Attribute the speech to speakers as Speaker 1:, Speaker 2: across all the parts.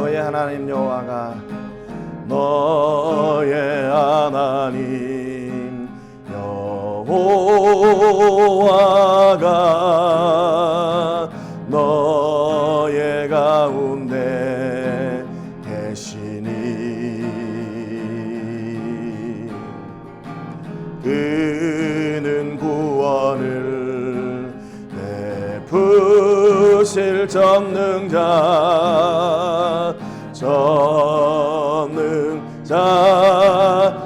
Speaker 1: 너의 하나님 여호와가 너의 하나님 여호와가 너의 가운데 계시니 그는 구원을 베푸실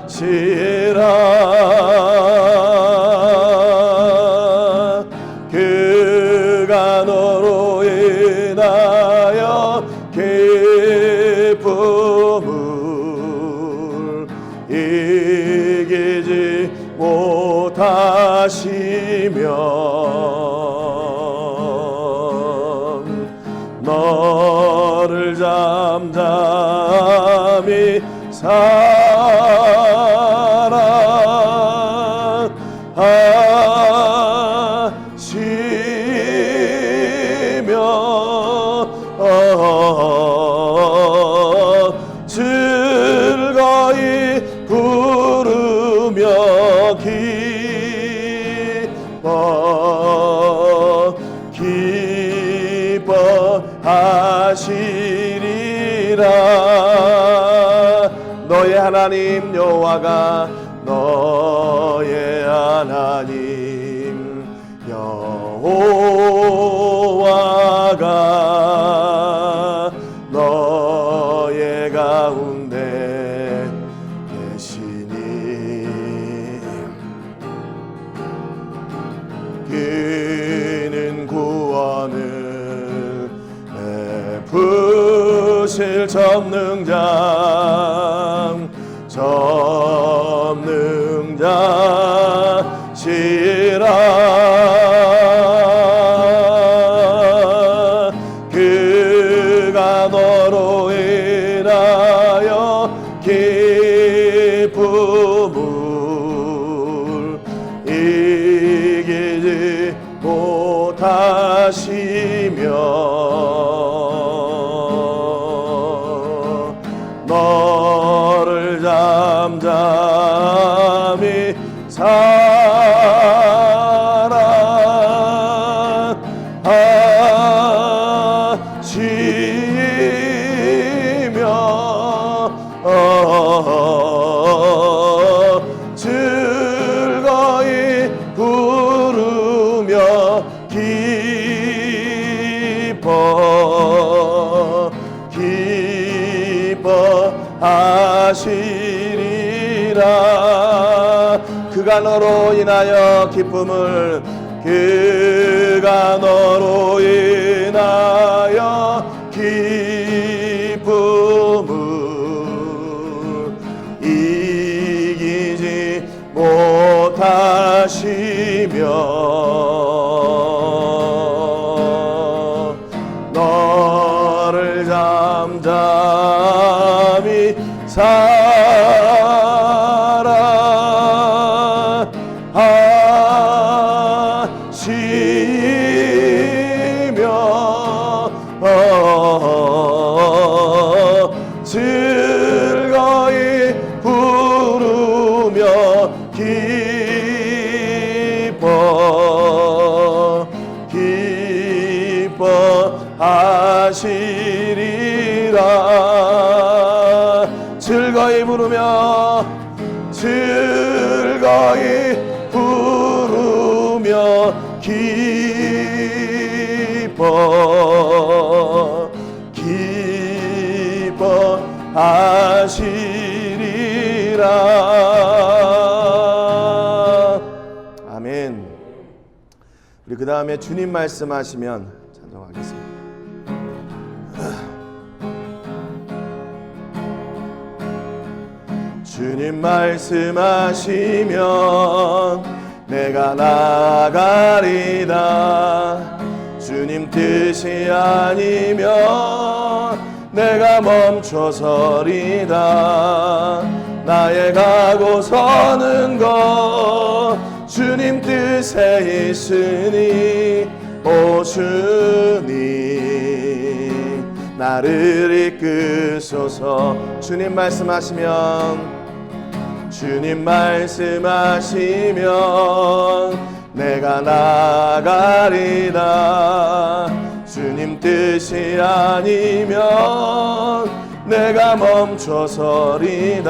Speaker 1: 전능자시라 그가 너로 인하여 기쁨을 이기지 못하시면 너를 잠잠히 사랑하시며 즐거이 부르며 기뻐하시리라. 너의 하나님 여호와가 너의 하나님 여호와가 너의 가운데 계시니 그는 구원을 베푸실 전능자시라. 그가 너로 인하여 기쁨을 이기지 못하시며 너를 잠잠히 사랑하시며 즐거이 부르며 기뻐하시리라. 그가 너로 인하여 기쁨을 그가 너로 인하여 기쁨을 이기지 못하시며 너를 잠잠히 사랑하시며 즐거이 부르며 기뻐하시리라. 즐거이 부르며 기뻐하시리라. 아멘. 우리 그 다음에 주님 말씀하시면 찬송하겠습니다. 주님 말씀하시면 내가 나가리다. 주님 뜻이 아니면 내가 멈춰서리다. 나의 가고 서는 것 주님 뜻에 있으니 오 주님 나를 이끄소서. 주님 말씀하시면 내가 나가리라. 주님 뜻이 아니면 내가 멈춰서리라.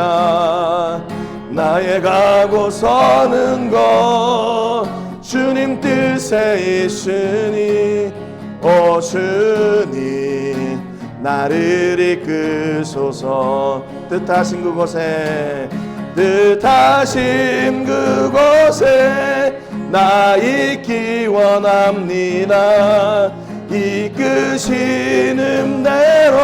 Speaker 1: 나의 가고 서는 것 주님 뜻에 있으니 오 주님 나를 이끄소서. 뜻하신 그곳에 나 있기 원합니다. 이끄시는 대로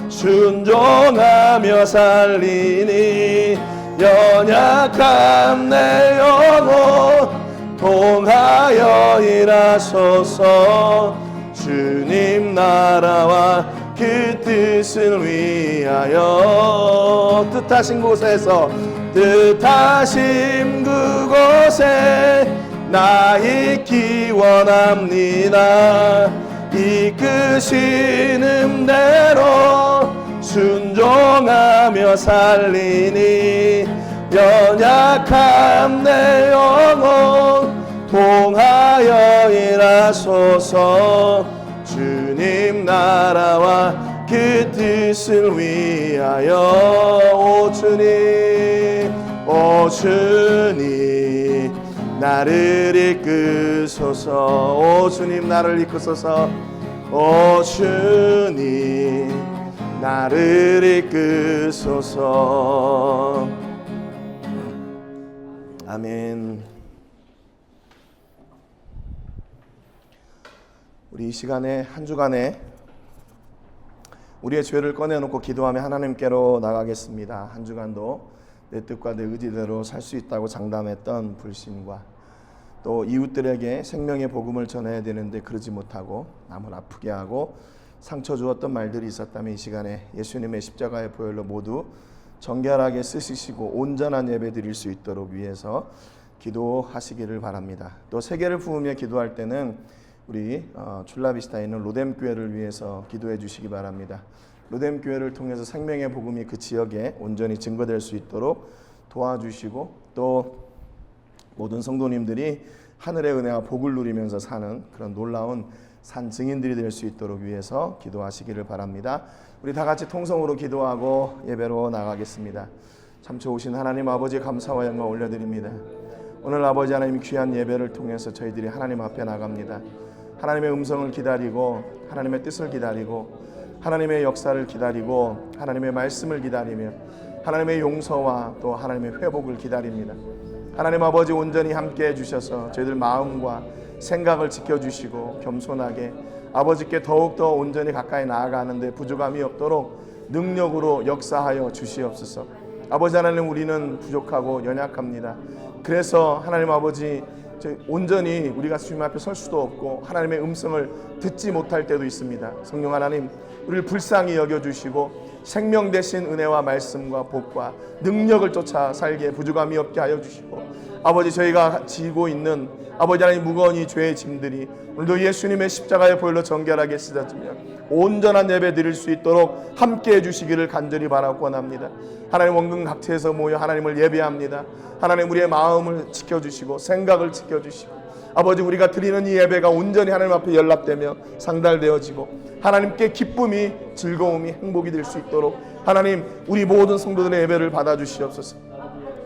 Speaker 1: 순종하며 살리니 연약한 내 영혼 통하여 일하소서. 주님 나라와 그 뜻을 위하여 뜻하신 그곳에 나 있기 원합니다. 이끄시는 대로 순종하며 살리니 연약한 내 영혼 통하여 일하소서. 주님 나라와 그 뜻을 위하여 오 주님 나를 이끄소서. 오 주님 나를 이끄소서. 오 주님 나를 이끄소서. 아멘. 우리 이 시간에 한 주간에 우리의 죄를 꺼내놓고 기도하며 하나님께로 나가겠습니다. 한 주간도 내 뜻과 내 의지대로 살 수 있다고 장담했던 불신과 또 이웃들에게 생명의 복음을 전해야 되는데 그러지 못하고 남을 아프게 하고 상처 주었던 말들이 있었다면 이 시간에 예수님의 십자가의 보혈로 모두 정결하게 쓰시고 온전한 예배 드릴 수 있도록 위해서 기도하시기를 바랍니다. 또 세계를 부으며 기도할 때는 우리 출라비스타에 있는 로뎀 교회를 위해서 기도해 주시기 바랍니다. 로뎀 교회를 통해서 생명의 복음이 그 지역에 온전히 증거될 수 있도록 도와주시고 또 모든 성도님들이 하늘의 은혜와 복을 누리면서 사는 그런 놀라운 산 증인들이 될 수 있도록 위해서 기도하시기를 바랍니다. 우리 다 같이 통성으로 기도하고 예배로 나가겠습니다. 참쳐 오신 하나님 아버지 감사와 영광 올려드립니다. 오늘 아버지 하나님 귀한 예배를 통해서 저희들이 하나님 앞에 나갑니다. 하나님의 음성을 기다리고 하나님의 뜻을 기다리고 하나님의 역사를 기다리고 하나님의 말씀을 기다리며 하나님의 용서와 또 하나님의 회복을 기다립니다. 하나님 아버지 온전히 함께 해주셔서 저희들 마음과 생각을 지켜주시고 겸손하게 아버지께 더욱더 온전히 가까이 나아가는데 부족함이 없도록 능력으로 역사하여 주시옵소서. 아버지 하나님 우리는 부족하고 연약합니다. 그래서 하나님 아버지 온전히 우리가 주님 앞에 설 수도 없고 하나님의 음성을 듣지 못할 때도 있습니다. 성령 하나님 우리를 불쌍히 여겨주시고 생명 되신 은혜와 말씀과 복과 능력을 쫓아 살기에 부족함이 없게 하여 주시고 아버지 저희가 지고 있는 아버지 하나님 무거운 이 죄의 짐들이 오늘도 예수님의 십자가의 보혈로 정결하게 씻어지며 온전한 예배 드릴 수 있도록 함께 해주시기를 간절히 바라고 원합니다. 하나님 원근 각지에서 모여 하나님을 예배합니다. 하나님 우리의 마음을 지켜주시고 생각을 지켜주시고 아버지 우리가 드리는 이 예배가 온전히 하나님 앞에 연락되며 상달되어지고 하나님께 기쁨이 즐거움이 행복이 될 수 있도록 하나님 우리 모든 성도들의 예배를 받아주시옵소서.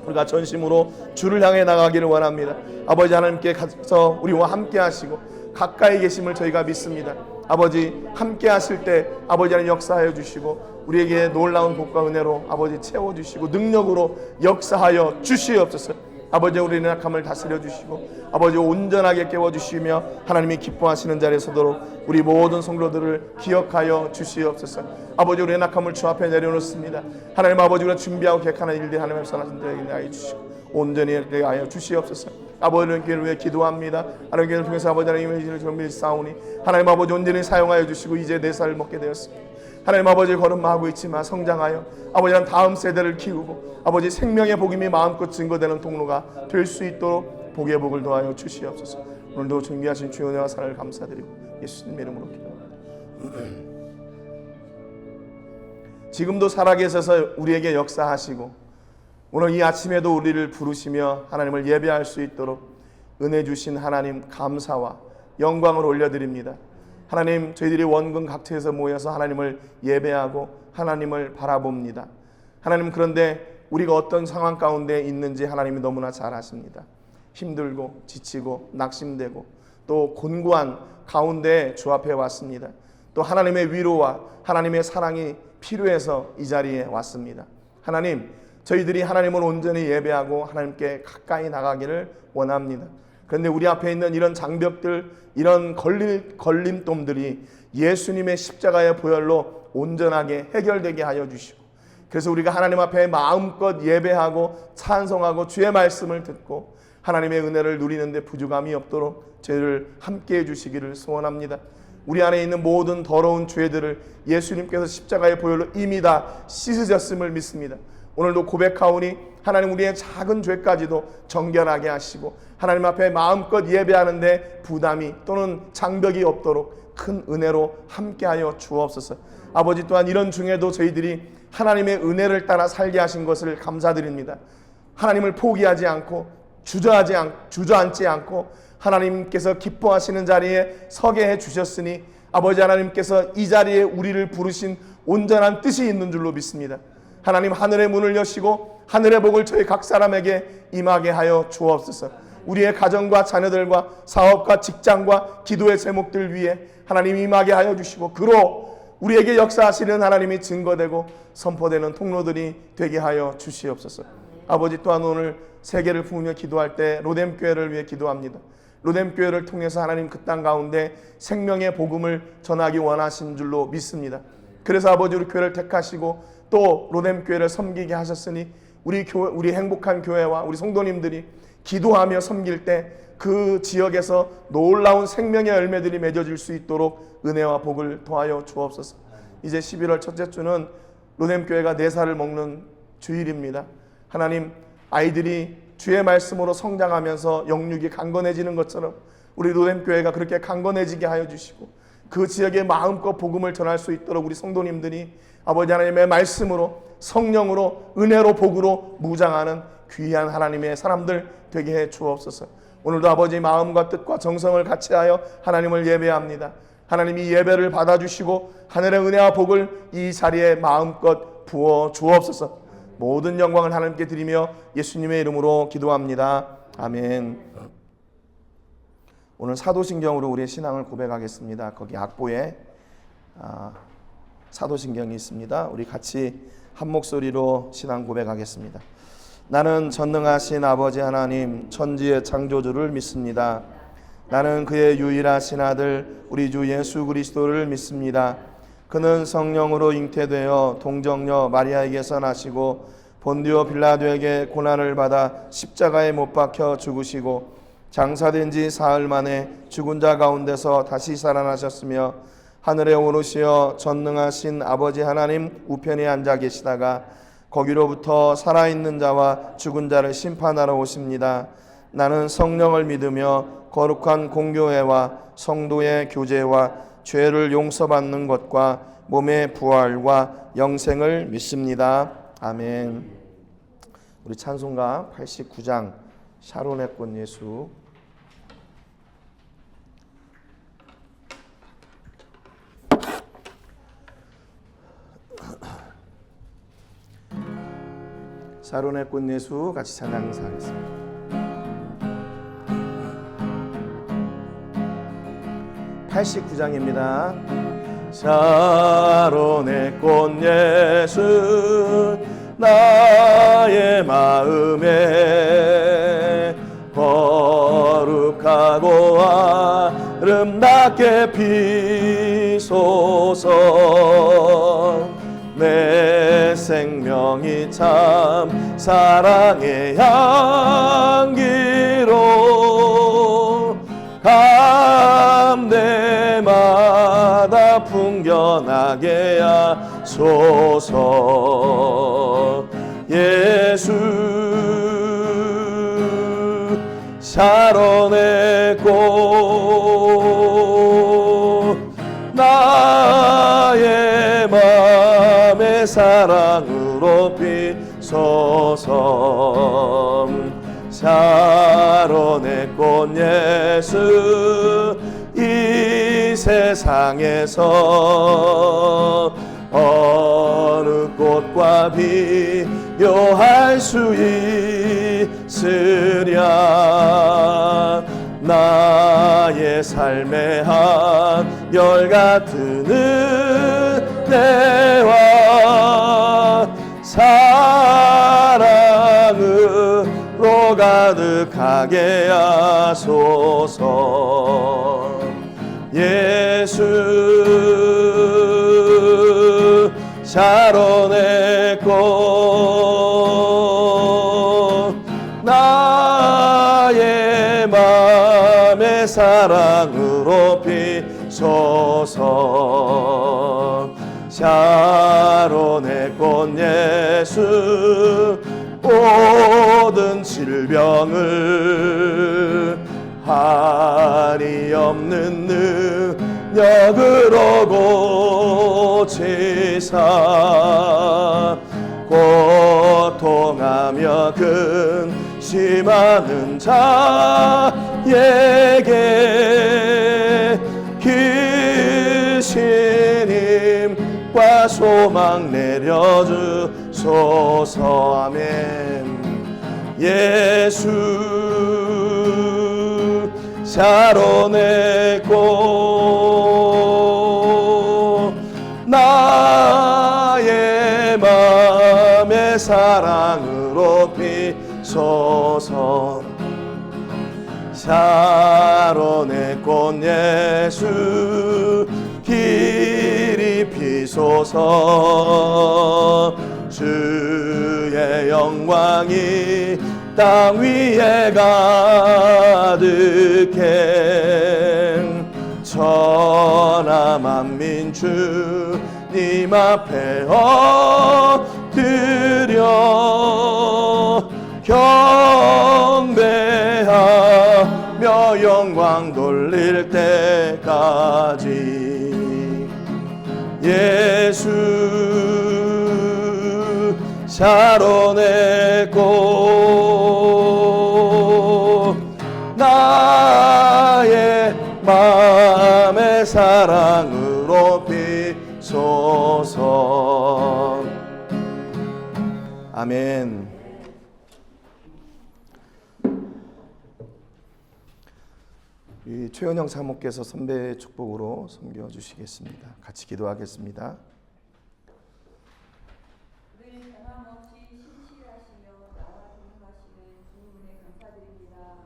Speaker 1: 우리가 전심으로 주를 향해 나가기를 원합니다. 아버지 하나님께 가서 우리와 함께 하시고 가까이 계심을 저희가 믿습니다. 아버지 함께 하실 때 아버지 하나님 역사하여 주시고 우리에게 놀라운 복과 은혜로 아버지 채워주시고 능력으로 역사하여 주시옵소서. 아버지 우리의 약함을 다스려 주시고 아버지 온전하게 깨워주시며 하나님이 기뻐하시는 자리에 서도록 우리 모든 성도들을 기억하여 주시옵소서. 아버지 우리의 약함을 주 앞에 내려놓습니다. 하나님 아버지 우리가 준비하고 계획하는 일들이 하나님의 선하신 자에게 내게 주시고 온전히 되게 하여 주시옵소서. 아버지는 교회를 위해 기도합니다. 하나님 교회를 통해서 아버지 하나님의 일을 정밀히 싸우니 하나님 아버지 온전히 사용하여 주시고 이제 4살을 먹게 되었습니다. 하나님 아버지 걸음마하고 있지만 성장하여 아버지는 다음 세대를 키우고 아버지 생명의 복음이 마음껏 증거되는 통로가 될 수 있도록 복의 복을 더하여 주시옵소서. 오늘도 존귀하신 주의 은혜와 사랑을 감사드리고 예수님 이름으로 기도합니다. 지금도 살아계셔서 우리에게 역사하시고 오늘 이 아침에도 우리를 부르시며 하나님을 예배할 수 있도록 은혜 주신 하나님 감사와 영광을 올려드립니다. 하나님, 저희들이 원근 각처에서 모여서 하나님을 예배하고 하나님을 바라봅니다. 하나님, 그런데 우리가 어떤 상황 가운데 있는지 하나님이 너무나 잘 아십니다. 힘들고 지치고 낙심되고 또 곤고한 가운데 주 앞에 왔습니다. 또 하나님의 위로와 하나님의 사랑이 필요해서 이 자리에 왔습니다. 하나님, 저희들이 하나님을 온전히 예배하고 하나님께 가까이 나가기를 원합니다. 그런데 우리 앞에 있는 이런 장벽들, 이런 걸림돌들이 예수님의 십자가의 보혈로 온전하게 해결되게 하여 주시고, 그래서 우리가 하나님 앞에 마음껏 예배하고 찬송하고 주의 말씀을 듣고 하나님의 은혜를 누리는데 부족함이 없도록 저희를 함께 해주시기를 소원합니다. 우리 안에 있는 모든 더러운 죄들을 예수님께서 십자가의 보혈로 이미 다 씻으셨음을 믿습니다. 오늘도 고백하오니 하나님, 우리의 작은 죄까지도 정결하게 하시고 하나님 앞에 마음껏 예배하는데 부담이 또는 장벽이 없도록 큰 은혜로 함께하여 주옵소서. 아버지, 또한 이런 중에도 저희들이 하나님의 은혜를 따라 살게 하신 것을 감사드립니다. 하나님을 포기하지 않고 주저앉지 않고 하나님께서 기뻐하시는 자리에 서게 해주셨으니 아버지 하나님께서 이 자리에 우리를 부르신 온전한 뜻이 있는 줄로 믿습니다. 하나님, 하늘의 문을 여시고 하늘의 복을 저희 각 사람에게 임하게 하여 주옵소서. 우리의 가정과 자녀들과 사업과 직장과 기도의 제목들 위에 하나님 임하게 하여 주시고, 그로 우리에게 역사하시는 하나님이 증거되고 선포되는 통로들이 되게 하여 주시옵소서. 아버지, 또한 오늘 세계를 부으며 기도할 때 로뎀교회를 위해 기도합니다. 로뎀교회를 통해서 하나님 그 땅 가운데 생명의 복음을 전하기 원하신 줄로 믿습니다. 그래서 아버지, 우리 교회를 택하시고 또 로뎀교회를 섬기게 하셨으니 우리 행복한 교회와 우리 성도님들이 기도하며 섬길 때 그 지역에서 놀라운 생명의 열매들이 맺어질 수 있도록 은혜와 복을 더하여 주옵소서. 이제 11월 첫째 주는 로뎀교회가 4살을 먹는 주일입니다. 하나님, 아이들이 주의 말씀으로 성장하면서 영육이 강건해지는 것처럼 우리 로뎀교회가 그렇게 강건해지게 하여 주시고 그 지역에 마음껏 복음을 전할 수 있도록 우리 성도님들이 아버지 하나님의 말씀으로 성령으로 은혜로 복으로 무장하는 귀한 하나님의 사람들 되게 해 주옵소서. 오늘도 아버지 마음과 뜻과 정성을 같이하여 하나님을 예배합니다. 하나님이 예배를 받아주시고 하늘의 은혜와 복을 이 자리에 마음껏 부어 주옵소서. 모든 영광을 하나님께 드리며 예수님의 이름으로 기도합니다. 아멘. 오늘 사도신경으로 우리의 신앙을 고백하겠습니다. 거기 악보에 사도신경이 있습니다. 우리 같이 한 목소리로 신앙 고백하겠습니다. 나는 전능하신 아버지 하나님 천지의 창조주를 믿습니다. 나는 그의 유일하신 아들 우리 주 예수 그리스도를 믿습니다. 그는 성령으로 잉태되어 동정녀 마리아에게서 나시고 본디오 빌라도에게 고난을 받아 십자가에 못 박혀 죽으시고 장사된 지 사흘 만에 죽은 자 가운데서 다시 살아나셨으며 하늘에 오르시어 전능하신 아버지 하나님 우편에 앉아 계시다가 거기로부터 살아있는 자와 죽은 자를 심판하러 오십니다. 나는 성령을 믿으며 거룩한 공교회와 성도의 교제와 죄를 용서받는 것과 몸의 부활과 영생을 믿습니다. 아멘. 우리 찬송가 89장 샤론의 꽃 예수. 샤론의 꽃 예수 같이 찬양해서 하겠습니다. (89장입니다) 샤론의 꽃 예수 나의 마음에 거룩하고 아름답게 피소서. 내 생명이 참 사랑의 향기로 감대마다 풍겨나게 하소서. 예수 샤론의 꽃 나의 맘에 맘의 사랑으로 비소서. 샤론의 꽃 예수 이 세상에서 어느 꽃과 비교할 수 있으랴. 나의 삶의 한결 같은 은혜와 사랑으로 가득하게 하소서. 예수 샤론의 꽃 나의 맘의 사랑으로 비소서. 샤론의 꽃 예수 모든 질병을 한이 없는 능력으로 고치사 고통하며 근심하는 자에게 크신 힘과 소망 내려주소서. 아멘. 예수 샤론의 꽃 나의 맘의 사랑으로 비소서. 샤론의 꽃 예수 길이 피소서. 주의 영광이 땅 위에 가득해 천하 만민 주님 앞에 엎드려 경배하며 영광 돌릴 때까지. 예수 샤론의 꽃 나의 맘의 사랑으로 비소서. 아멘. 이 최은영 사모께서 선배의 축복으로 섬겨주시겠습니다. 같이 기도하겠습니다.
Speaker 2: 늘 변함없이 신실하시며 나와 동행하시는 주님을 감사드립니다.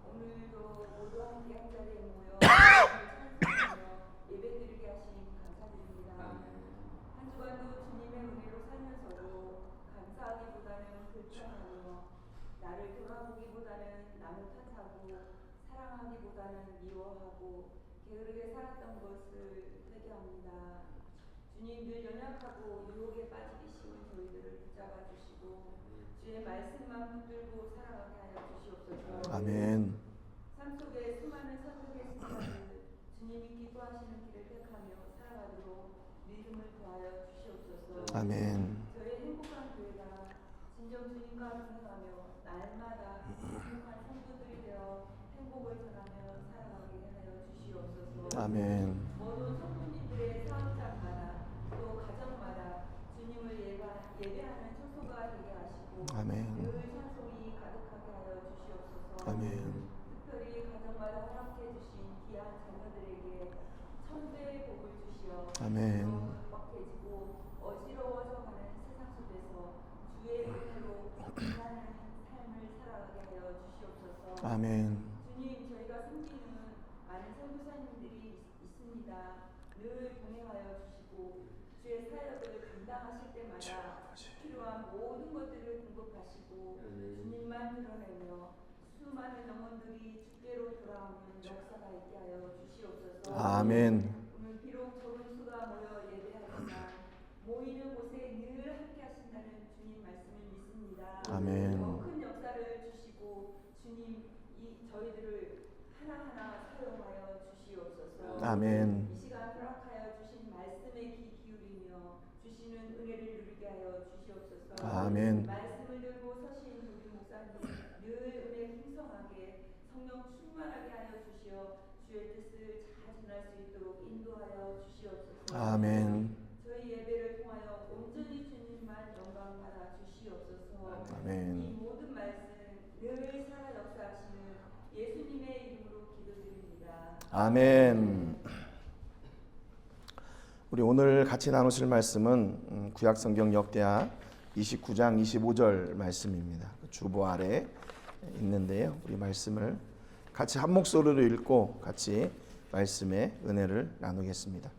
Speaker 2: 오늘도 모두 함께 한 자리에 모여 찬송하며 예배드리게 하심 감사드립니다. 한 주간도 주님의 은혜로 살면서도 감사하기보다는 불평하며 나를 돌아보기보다는 남을 탓하고 사랑하기보다는 미워하고 게으르게 살았던 것을 회개합니다. 주님 늘 연약하고 유혹에 빠지기 쉬운 저희들을 붙잡아 주시고 주의 말씀만 붙들고 살아가게 하여 주시옵소서.
Speaker 1: 아멘.
Speaker 2: 삶 속에 수많은 선택의 순간을 주님이 기뻐하시는 길을 택하며 살아가도록 믿음을 더하여 주시옵소서.
Speaker 1: 아멘.
Speaker 2: 저의 행복한 교회가 진정 주님과 동행하며 날마다 행복한 성도들이 되어 행복을 전하며 살아가게 하여 주시옵소서.
Speaker 1: 아멘.
Speaker 2: 모든 성도님들의 사업장마다 또 가정마다 주님을 예배하는 처소가 되게 하시고
Speaker 1: 아멘.
Speaker 2: 늘 찬송이 가득하게 하여 주시옵소서.
Speaker 1: 아멘.
Speaker 2: 특별히 가정마다 허락해 주신 귀한 자녀들에게 천배의 복을 주시어
Speaker 1: 아멘.
Speaker 2: 뻑뻑해지고 어지러워져 가는 세상 속에서 주의 은혜로 빛나는 삶을 살아가게 하여 주시옵소서.
Speaker 1: 아멘.
Speaker 2: 주님, 저희가 섬기는 많은 선교사님들이 있습니다. 늘 동행하여 주시고 주의 사역을 감당하실 때마다 필요한 모든 것들을 공급하시고 주님만 드러내며 수많은 영혼들이 주께로 돌아오는 역사가 있게 하여 주시옵소서.
Speaker 1: 아멘.
Speaker 2: 오늘 비록 적은 수가 모여 예배하지만 모이는 곳에 늘 함께 하신다는 주님 말씀을 믿습니다.
Speaker 1: 아멘.
Speaker 2: 더 큰 역사를 주시고 주님 저희들을 하나하나 사용하여 주시옵소서.
Speaker 1: 아멘.
Speaker 2: 이 시간 허락하여 주신 말씀에 귀 기울이며 주시는 은혜를 누리게 하여 주시옵소서.
Speaker 1: 아멘.
Speaker 2: 말씀을 들고 서신 우리 목사님 늘 은혜 풍성하게 성령 충만하게 하여 주시어 주의 뜻을 잘 전할 수 있도록 인도하여 주시옵소서.
Speaker 1: 아멘.
Speaker 2: 저희 예배를 통하여 온전히 주님만 영광 받아 주시옵소서.
Speaker 1: 아멘.
Speaker 2: 이 모든 말씀 늘 살아 역사하시는 예수님의 이름으로 기도드립니다.
Speaker 1: 아멘. 우리 오늘 같이 나누실 말씀은 구약성경 역대하 29장 25절 말씀입니다. 주보 아래 있는데요. 우리 말씀을 같이 한 목소리로 읽고 같이 말씀의 은혜를 나누겠습니다.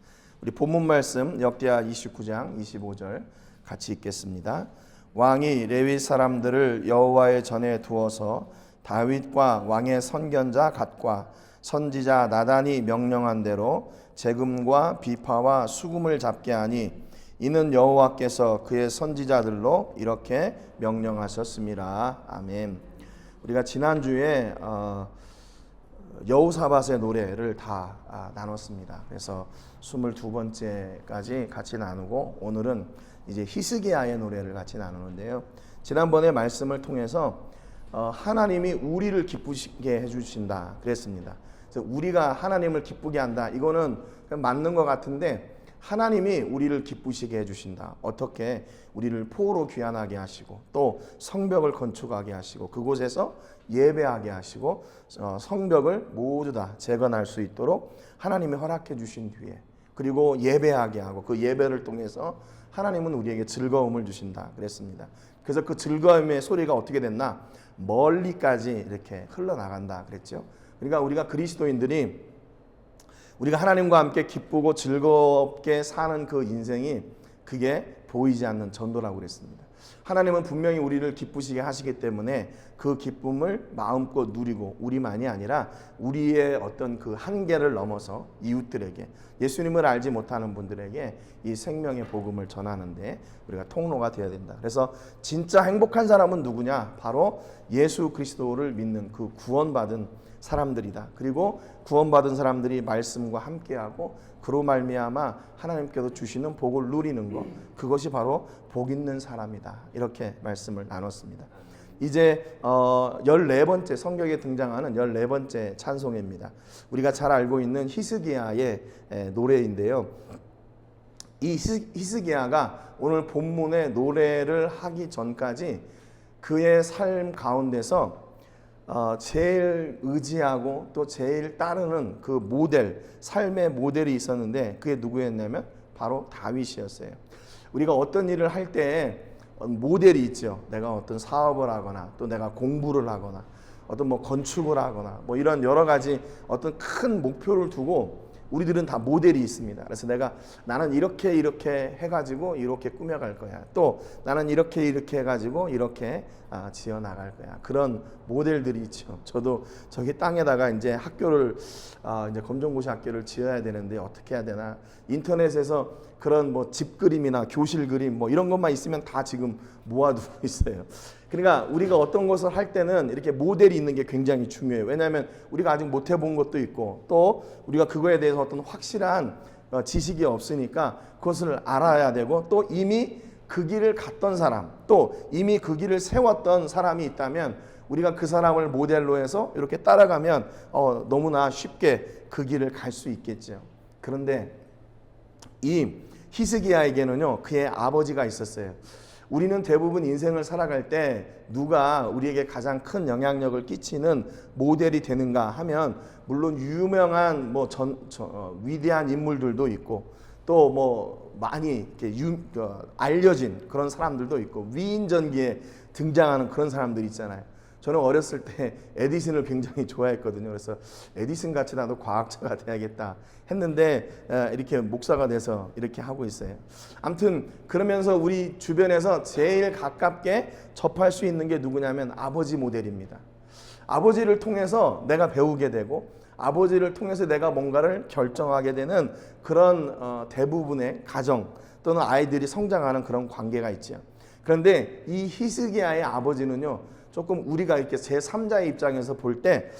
Speaker 1: 우리 본문 말씀 역대하 29장 25절 같이 읽겠습니다. 왕이 레위 사람들을 여호와의 전에 두어서 다윗과 왕의 선견자 갓과 선지자 나단이 명령한 대로 재금과 비파와 수금을 잡게 하니 이는 여호와께서 그의 선지자들로 이렇게 명령하셨습니다. 아멘. 우리가 지난주에 여호사밧의 노래를 다 나눴습니다. 그래서 22번째까지 같이 나누고 오늘은 이제 히스기야의 노래를 같이 나누는데요. 지난번에 말씀을 통해서 하나님이 우리를 기쁘시게 해주신다 그랬습니다. 그래서 우리가 하나님을 기쁘게 한다. 이거는 맞는 것 같은데 하나님이 우리를 기쁘시게 해주신다. 어떻게? 우리를 포로 귀환하게 하시고 또 성벽을 건축하게 하시고 그곳에서 예배하게 하시고 성벽을 모두 다 재건할 수 있도록 하나님이 허락해 주신 뒤에 그리고 예배하게 하고 그 예배를 통해서 하나님은 우리에게 즐거움을 주신다 그랬습니다. 그래서 그 즐거움의 소리가 어떻게 됐나? 멀리까지 이렇게 흘러나간다 그랬죠. 그러니까 우리가 그리스도인들이 우리가 하나님과 함께 기쁘고 즐겁게 사는 그 인생이 그게 보이지 않는 전도라고 그랬습니다. 하나님은 분명히 우리를 기쁘시게 하시기 때문에 그 기쁨을 마음껏 누리고 우리만이 아니라 우리의 어떤 그 한계를 넘어서 이웃들에게 예수님을 알지 못하는 분들에게 이 생명의 복음을 전하는데 우리가 통로가 되어야 된다. 그래서 진짜 행복한 사람은 누구냐? 바로 예수 그리스도를 믿는 그 구원받은 사람들이다. 그리고 구원받은 사람들이 말씀과 함께하고 그로 말미암아 하나님께서 주시는 복을 누리는 것, 그것이 바로 복 있는 사람이다. 이렇게 말씀을 나눴습니다. 이제 14번째 성경에 등장하는 14번째 찬송입니다. 우리가 잘 알고 있는 히스기야의 노래인데요. 이 히스기야가 오늘 본문의 노래를 하기 전까지 그의 삶 가운데서 제일 의지하고 또 제일 따르는 그 모델, 삶의 모델이 있었는데 그게 누구였냐면 바로 다윗이었어요. 우리가 어떤 일을 할 때 모델이 있죠. 내가 어떤 사업을 하거나 또 내가 공부를 하거나 어떤 뭐 건축을 하거나 뭐 이런 여러 가지 어떤 큰 목표를 두고 우리들은 다 모델이 있습니다. 그래서 나는 이렇게 해가지고 이렇게 꾸며갈 거야. 또 나는 이렇게 해가지고 이렇게 지어 나갈 거야. 그런 모델들이 있죠. 저도 저기 땅에다가 이제 학교를 이제 검정고시 학교를 지어야 되는데 어떻게 해야 되나? 인터넷에서 그런 뭐 집 그림이나 교실 그림 뭐 이런 것만 있으면 다 지금 모아두고 있어요. 그러니까 우리가 어떤 것을 할 때는 이렇게 모델이 있는 게 굉장히 중요해요. 왜냐하면 우리가 아직 못 해본 것도 있고 또 우리가 그거에 대해서 어떤 확실한 지식이 없으니까 그것을 알아야 되고 또 이미 그 길을 갔던 사람 또 이미 그 길을 세웠던 사람이 있다면 우리가 그 사람을 모델로 해서 이렇게 따라가면 너무나 쉽게 그 길을 갈 수 있겠죠. 그런데 이 히스기야에게는요 그의 아버지가 있었어요. 우리는 대부분 인생을 살아갈 때 누가 우리에게 가장 큰 영향력을 끼치는 모델이 되는가 하면 물론 유명한 위대한 인물들도 있고 또 뭐 많이 이렇게 알려진 그런 사람들도 있고 위인전기에 등장하는 그런 사람들이 있잖아요. 저는 어렸을 때 에디슨을 굉장히 좋아했거든요. 그래서 에디슨 같이 나도 과학자가 돼야겠다 했는데 이렇게 목사가 돼서 이렇게 하고 있어요. 아무튼 그러면서 우리 주변에서 제일 가깝게 접할 수 있는 게 누구냐면 아버지 모델입니다. 아버지를 통해서 내가 배우게 되고 아버지를 통해서 내가 뭔가를 결정하게 되는 그런 대부분의 가정 또는 아이들이 성장하는 그런 관계가 있죠. 그런데 이 히스기야의 아버지는요, 조금 우리가 이렇게 제3자의 입장에서 볼 때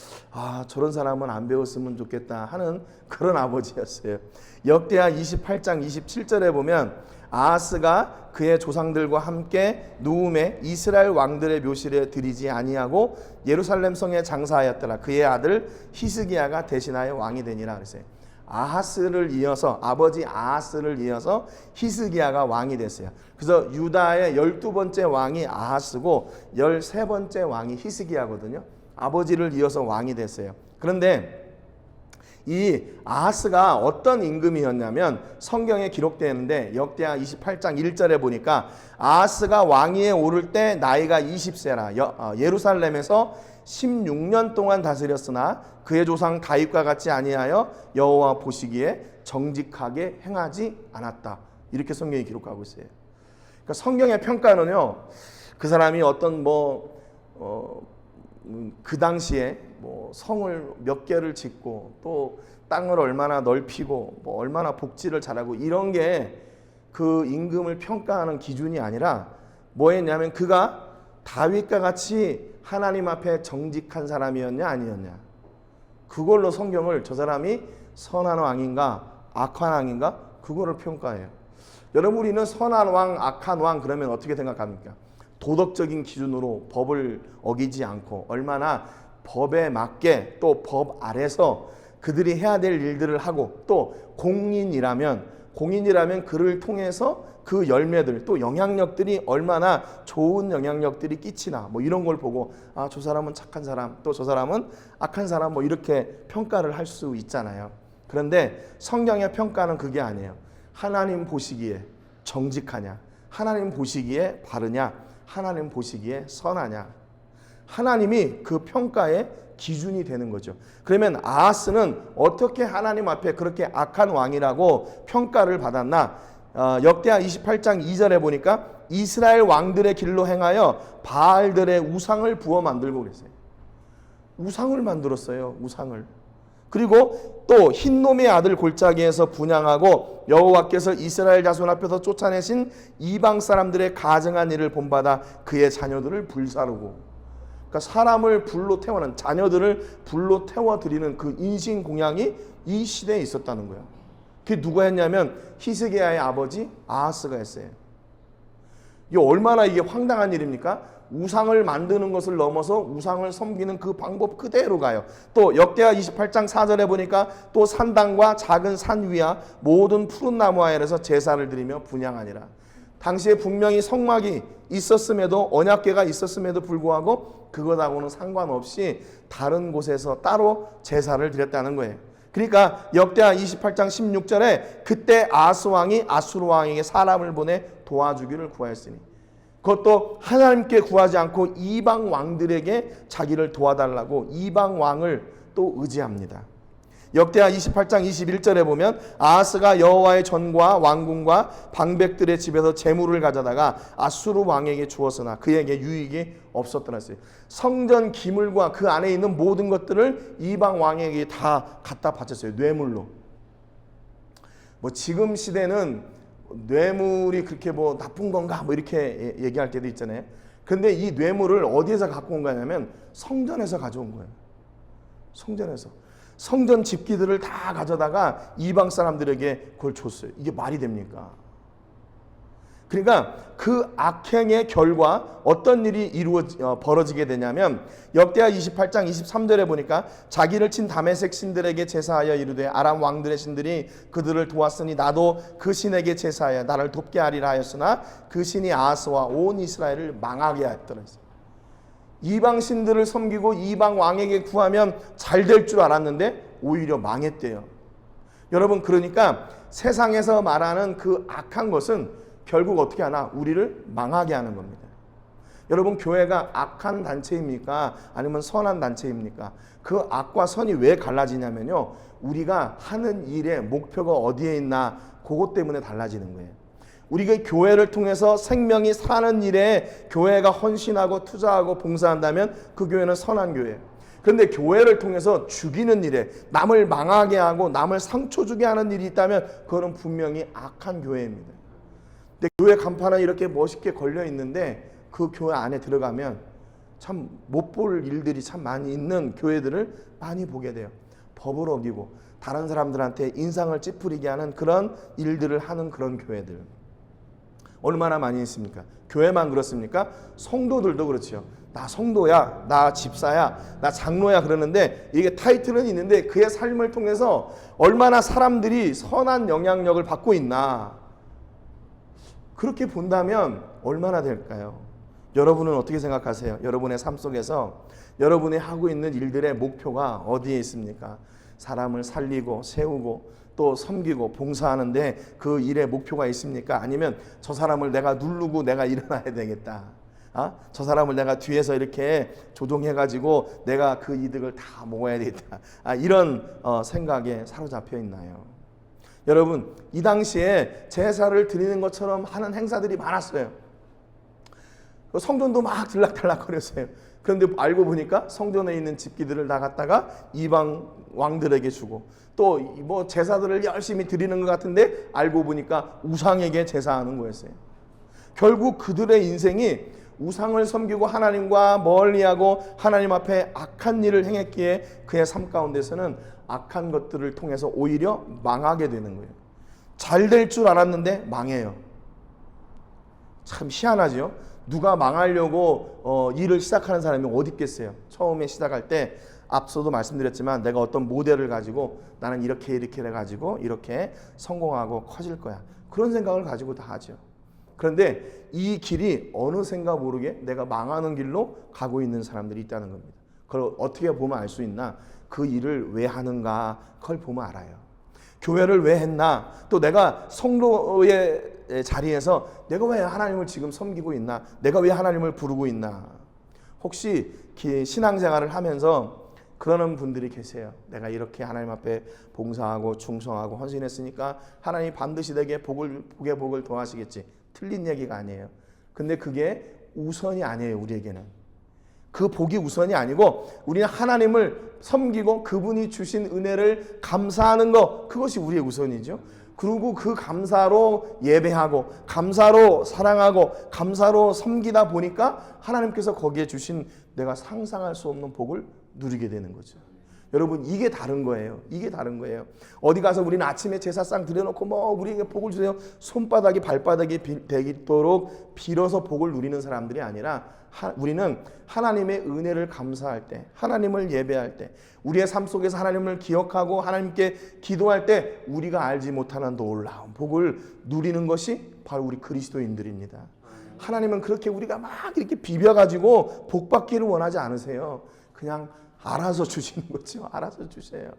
Speaker 1: 저런 사람은 안 배웠으면 좋겠다 하는 그런 아버지였어요. 역대하 28장 27절에 보면 아하스가 그의 조상들과 함께 누움에 이스라엘 왕들의 묘실에 들이지 아니하고 예루살렘 성에 장사하였더라. 그의 아들 히스기야가 대신하여 왕이 되니라 그랬어요. 아하스를 이어서, 아버지 아하스를 이어서 히스기야가 왕이 됐어요. 그래서 유다의 12번째 왕이 아하스고 13번째 왕이 히스기야거든요. 아버지를 이어서 왕이 됐어요. 그런데 이 아하스가 어떤 임금이었냐면 성경에 기록되는데 역대하 28장 1절에 보니까 아하스가 왕위에 오를 때 나이가 20세라 예루살렘에서 16년 동안 다스렸으나 그의 조상 다윗과 같이 아니하여 여호와 보시기에 정직하게 행하지 않았다. 이렇게 성경이 기록하고 있어요. 그러니까 성경의 평가는요, 그 사람이 어떤 그 당시에 성을 몇 개를 짓고 또 땅을 얼마나 넓히고 얼마나 복지를 잘하고 이런 게 그 임금을 평가하는 기준이 아니라 뭐였냐면 그가 다윗과 같이 하나님 앞에 정직한 사람이었냐 아니었냐, 그걸로 성경을 저 사람이 선한 왕인가 악한 왕인가 그거를 평가해요. 여러분, 우리는 선한 왕 악한 왕 그러면 어떻게 생각합니까? 도덕적인 기준으로 법을 어기지 않고 얼마나 법에 맞게 또 법 아래서 그들이 해야 될 일들을 하고 또 공인이라면 그를 통해서 그 열매들 또 영향력들이 얼마나 좋은 영향력들이 끼치나 이런 걸 보고 저 사람은 착한 사람 또 저 사람은 악한 사람 이렇게 평가를 할 수 있잖아요. 그런데 성경의 평가는 그게 아니에요. 하나님 보시기에 정직하냐, 하나님 보시기에 바르냐, 하나님 보시기에 선하냐, 하나님이 그 평가의 기준이 되는 거죠. 그러면 아하스는 어떻게 하나님 앞에 그렇게 악한 왕이라고 평가를 받았나? 역대하 28장 2절에 보니까 이스라엘 왕들의 길로 행하여 바알들의 우상을 부어 만들고 그랬어요. 우상을 만들었어요. 우상을. 그리고 또 흰놈의 아들 골짜기에서 분향하고 여호와께서 이스라엘 자손 앞에서 쫓아내신 이방 사람들의 가증한 일을 본받아 그의 자녀들을 불사르고, 그러니까 사람을 불로 태우는, 자녀들을 불로 태워드리는 그 인신 공양이 이 시대에 있었다는 거예요. 그게 누가 했냐면 히스기야의 아버지 아하스가 했어요. 이게 얼마나 이게 황당한 일입니까? 우상을 만드는 것을 넘어서 우상을 섬기는 그 방법 그대로 가요. 또 역대하 28장 4절에 보니까 또 산당과 작은 산 위와 모든 푸른 나무 아래에서 제사를 드리며 분향하니라. 당시에 분명히 성막이 있었음에도, 언약궤가 있었음에도 불구하고 그것하고는 상관없이 다른 곳에서 따로 제사를 드렸다는 거예요. 그러니까 역대하 28장 16절에 그때 아하스 왕이 아수르 왕에게 사람을 보내 도와주기를 구하였으니, 그것도 하나님께 구하지 않고 이방 왕들에게 자기를 도와달라고 이방 왕을 또 의지합니다. 역대하 28장 21절에 보면 아하스가 여호와의 전과 왕궁과 방백들의 집에서 재물을 가져다가 아수르 왕에게 주었으나 그에게 유익이 없었더라 했어요. 성전 기물과 그 안에 있는 모든 것들을 이방 왕에게 다 갖다 바쳤어요. 뇌물로. 지금 시대는 뇌물이 그렇게 나쁜 건가 이렇게 얘기할 때도 있잖아요. 근데 이 뇌물을 어디에서 갖고 온 거냐면 성전에서 가져온 거예요. 성전에서. 성전 집기들을 다 가져다가 이방 사람들에게 그걸 줬어요. 이게 말이 됩니까? 그러니까 그 악행의 결과 어떤 일이 벌어지게 되냐면 역대하 28장 23절에 보니까 자기를 친 다메섹 신들에게 제사하여 이르되 아람 왕들의 신들이 그들을 도왔으니 나도 그 신에게 제사하여 나를 돕게 하리라 하였으나 그 신이 아하스와 온 이스라엘을 망하게 하였더라. 이방 신들을 섬기고 이방 왕에게 구하면 잘 될 줄 알았는데 오히려 망했대요. 여러분, 그러니까 세상에서 말하는 그 악한 것은 결국 어떻게 하나? 우리를 망하게 하는 겁니다. 여러분, 교회가 악한 단체입니까? 아니면 선한 단체입니까? 그 악과 선이 왜 갈라지냐면요, 우리가 하는 일의 목표가 어디에 있나 그것 때문에 달라지는 거예요. 우리가 교회를 통해서 생명이 사는 일에 교회가 헌신하고 투자하고 봉사한다면 그 교회는 선한 교회예요. 그런데 교회를 통해서 죽이는 일에, 남을 망하게 하고 남을 상처 주게 하는 일이 있다면 그거는 분명히 악한 교회입니다. 근데 교회 간판은 이렇게 멋있게 걸려 있는데 그 교회 안에 들어가면 참 못 볼 일들이 참 많이 있는 교회들을 많이 보게 돼요. 법을 어기고 다른 사람들한테 인상을 찌푸리게 하는 그런 일들을 하는 그런 교회들 얼마나 많이 있습니까? 교회만 그렇습니까? 성도들도 그렇지요. 나 성도야, 나 집사야, 나 장로야 그러는데 이게 타이틀은 있는데 그의 삶을 통해서 얼마나 사람들이 선한 영향력을 받고 있나, 그렇게 본다면 얼마나 될까요? 여러분은 어떻게 생각하세요? 여러분의 삶 속에서 여러분이 하고 있는 일들의 목표가 어디에 있습니까? 사람을 살리고 세우고 또 섬기고 봉사하는데 그 일의 목표가 있습니까? 아니면 저 사람을 내가 누르고 내가 일어나야 되겠다, 저 사람을 내가 뒤에서 이렇게 조종해가지고 내가 그 이득을 다 먹어야 되겠다, 이런 생각에 사로잡혀 있나요? 여러분, 이 당시에 제사를 드리는 것처럼 하는 행사들이 많았어요. 성전도 막 들락달락거렸어요. 그런데 알고 보니까 성전에 있는 집기들을 다 갖다가 이방 왕들에게 주고 또 뭐 제사들을 열심히 드리는 것 같은데 알고 보니까 우상에게 제사하는 거였어요. 결국 그들의 인생이 우상을 섬기고 하나님과 멀리하고 하나님 앞에 악한 일을 행했기에 그의 삶 가운데서는 악한 것들을 통해서 오히려 망하게 되는 거예요. 잘 될 줄 알았는데 망해요. 참 희한하죠. 누가 망하려고 일을 시작하는 사람이 어디 있겠어요. 처음에 시작할 때 앞서도 말씀드렸지만 내가 어떤 모델을 가지고 나는 이렇게 해가지고 이렇게 성공하고 커질 거야, 그런 생각을 가지고 다 하죠. 그런데 이 길이 어느샌가 모르게 내가 망하는 길로 가고 있는 사람들이 있다는 겁니다. 그걸 어떻게 보면 알 수 있나? 그 일을 왜 하는가 그걸 보면 알아요. 교회를 왜 했나? 또 내가 성도의 자리에서 내가 왜 하나님을 지금 섬기고 있나? 내가 왜 하나님을 부르고 있나? 혹시 신앙생활을 하면서 그러는 분들이 계세요. 내가 이렇게 하나님 앞에 봉사하고 충성하고 헌신했으니까 하나님이 반드시 내게 복을 더하시겠지. 틀린 얘기가 아니에요. 근데 그게 우선이 아니에요. 우리에게는 그 복이 우선이 아니고 우리는 하나님을 섬기고 그분이 주신 은혜를 감사하는 것, 그것이 우리의 우선이죠. 그리고 그 감사로 예배하고 감사로 사랑하고 감사로 섬기다 보니까 하나님께서 거기에 주신 내가 상상할 수 없는 복을 누리게 되는 거죠. 여러분, 이게 다른 거예요. 이게 다른 거예요. 어디 가서 우리는 아침에 제사상 드려놓고 뭐 우리에게 복을 주세요, 손바닥이 발바닥이 되도록 빌어서 복을 누리는 사람들이 아니라 우리는 하나님의 은혜를 감사할 때, 하나님을 예배할 때, 우리의 삶 속에서 하나님을 기억하고 하나님께 기도할 때 우리가 알지 못하는 놀라운 복을 누리는 것이 바로 우리 그리스도인들입니다. 하나님은 그렇게 우리가 막 이렇게 비벼가지고 복 받기를 원하지 않으세요. 그냥 알아서 주시는 거죠. 알아서 주세요.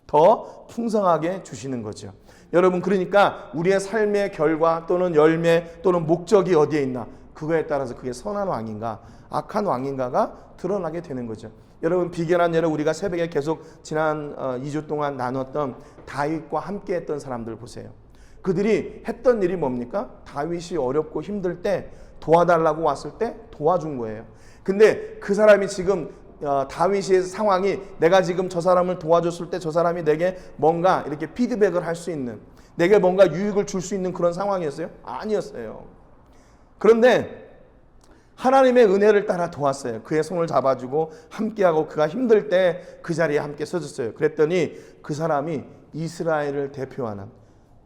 Speaker 1: 더 풍성하게 주시는 거죠. 여러분, 그러니까 우리의 삶의 결과 또는 열매 또는 목적이 어디에 있나, 그거에 따라서 그게 선한 왕인가 악한 왕인가가 드러나게 되는 거죠. 여러분, 비견한 예를 우리가 새벽에 계속 지난 2주 동안 나눴던 다윗과 함께 했던 사람들 보세요. 그들이 했던 일이 뭡니까? 다윗이 어렵고 힘들 때 도와달라고 왔을 때 도와준 거예요. 근데 그 사람이 지금 다윗의 상황이 내가 지금 저 사람을 도와줬을 때 저 사람이 내게 뭔가 이렇게 피드백을 할 수 있는, 내게 뭔가 유익을 줄 수 있는 그런 상황이었어요? 아니었어요. 그런데 하나님의 은혜를 따라 도왔어요. 그의 손을 잡아주고 함께하고 그가 힘들 때 그 자리에 함께 서줬어요. 그랬더니 그 사람이 이스라엘을 대표하는,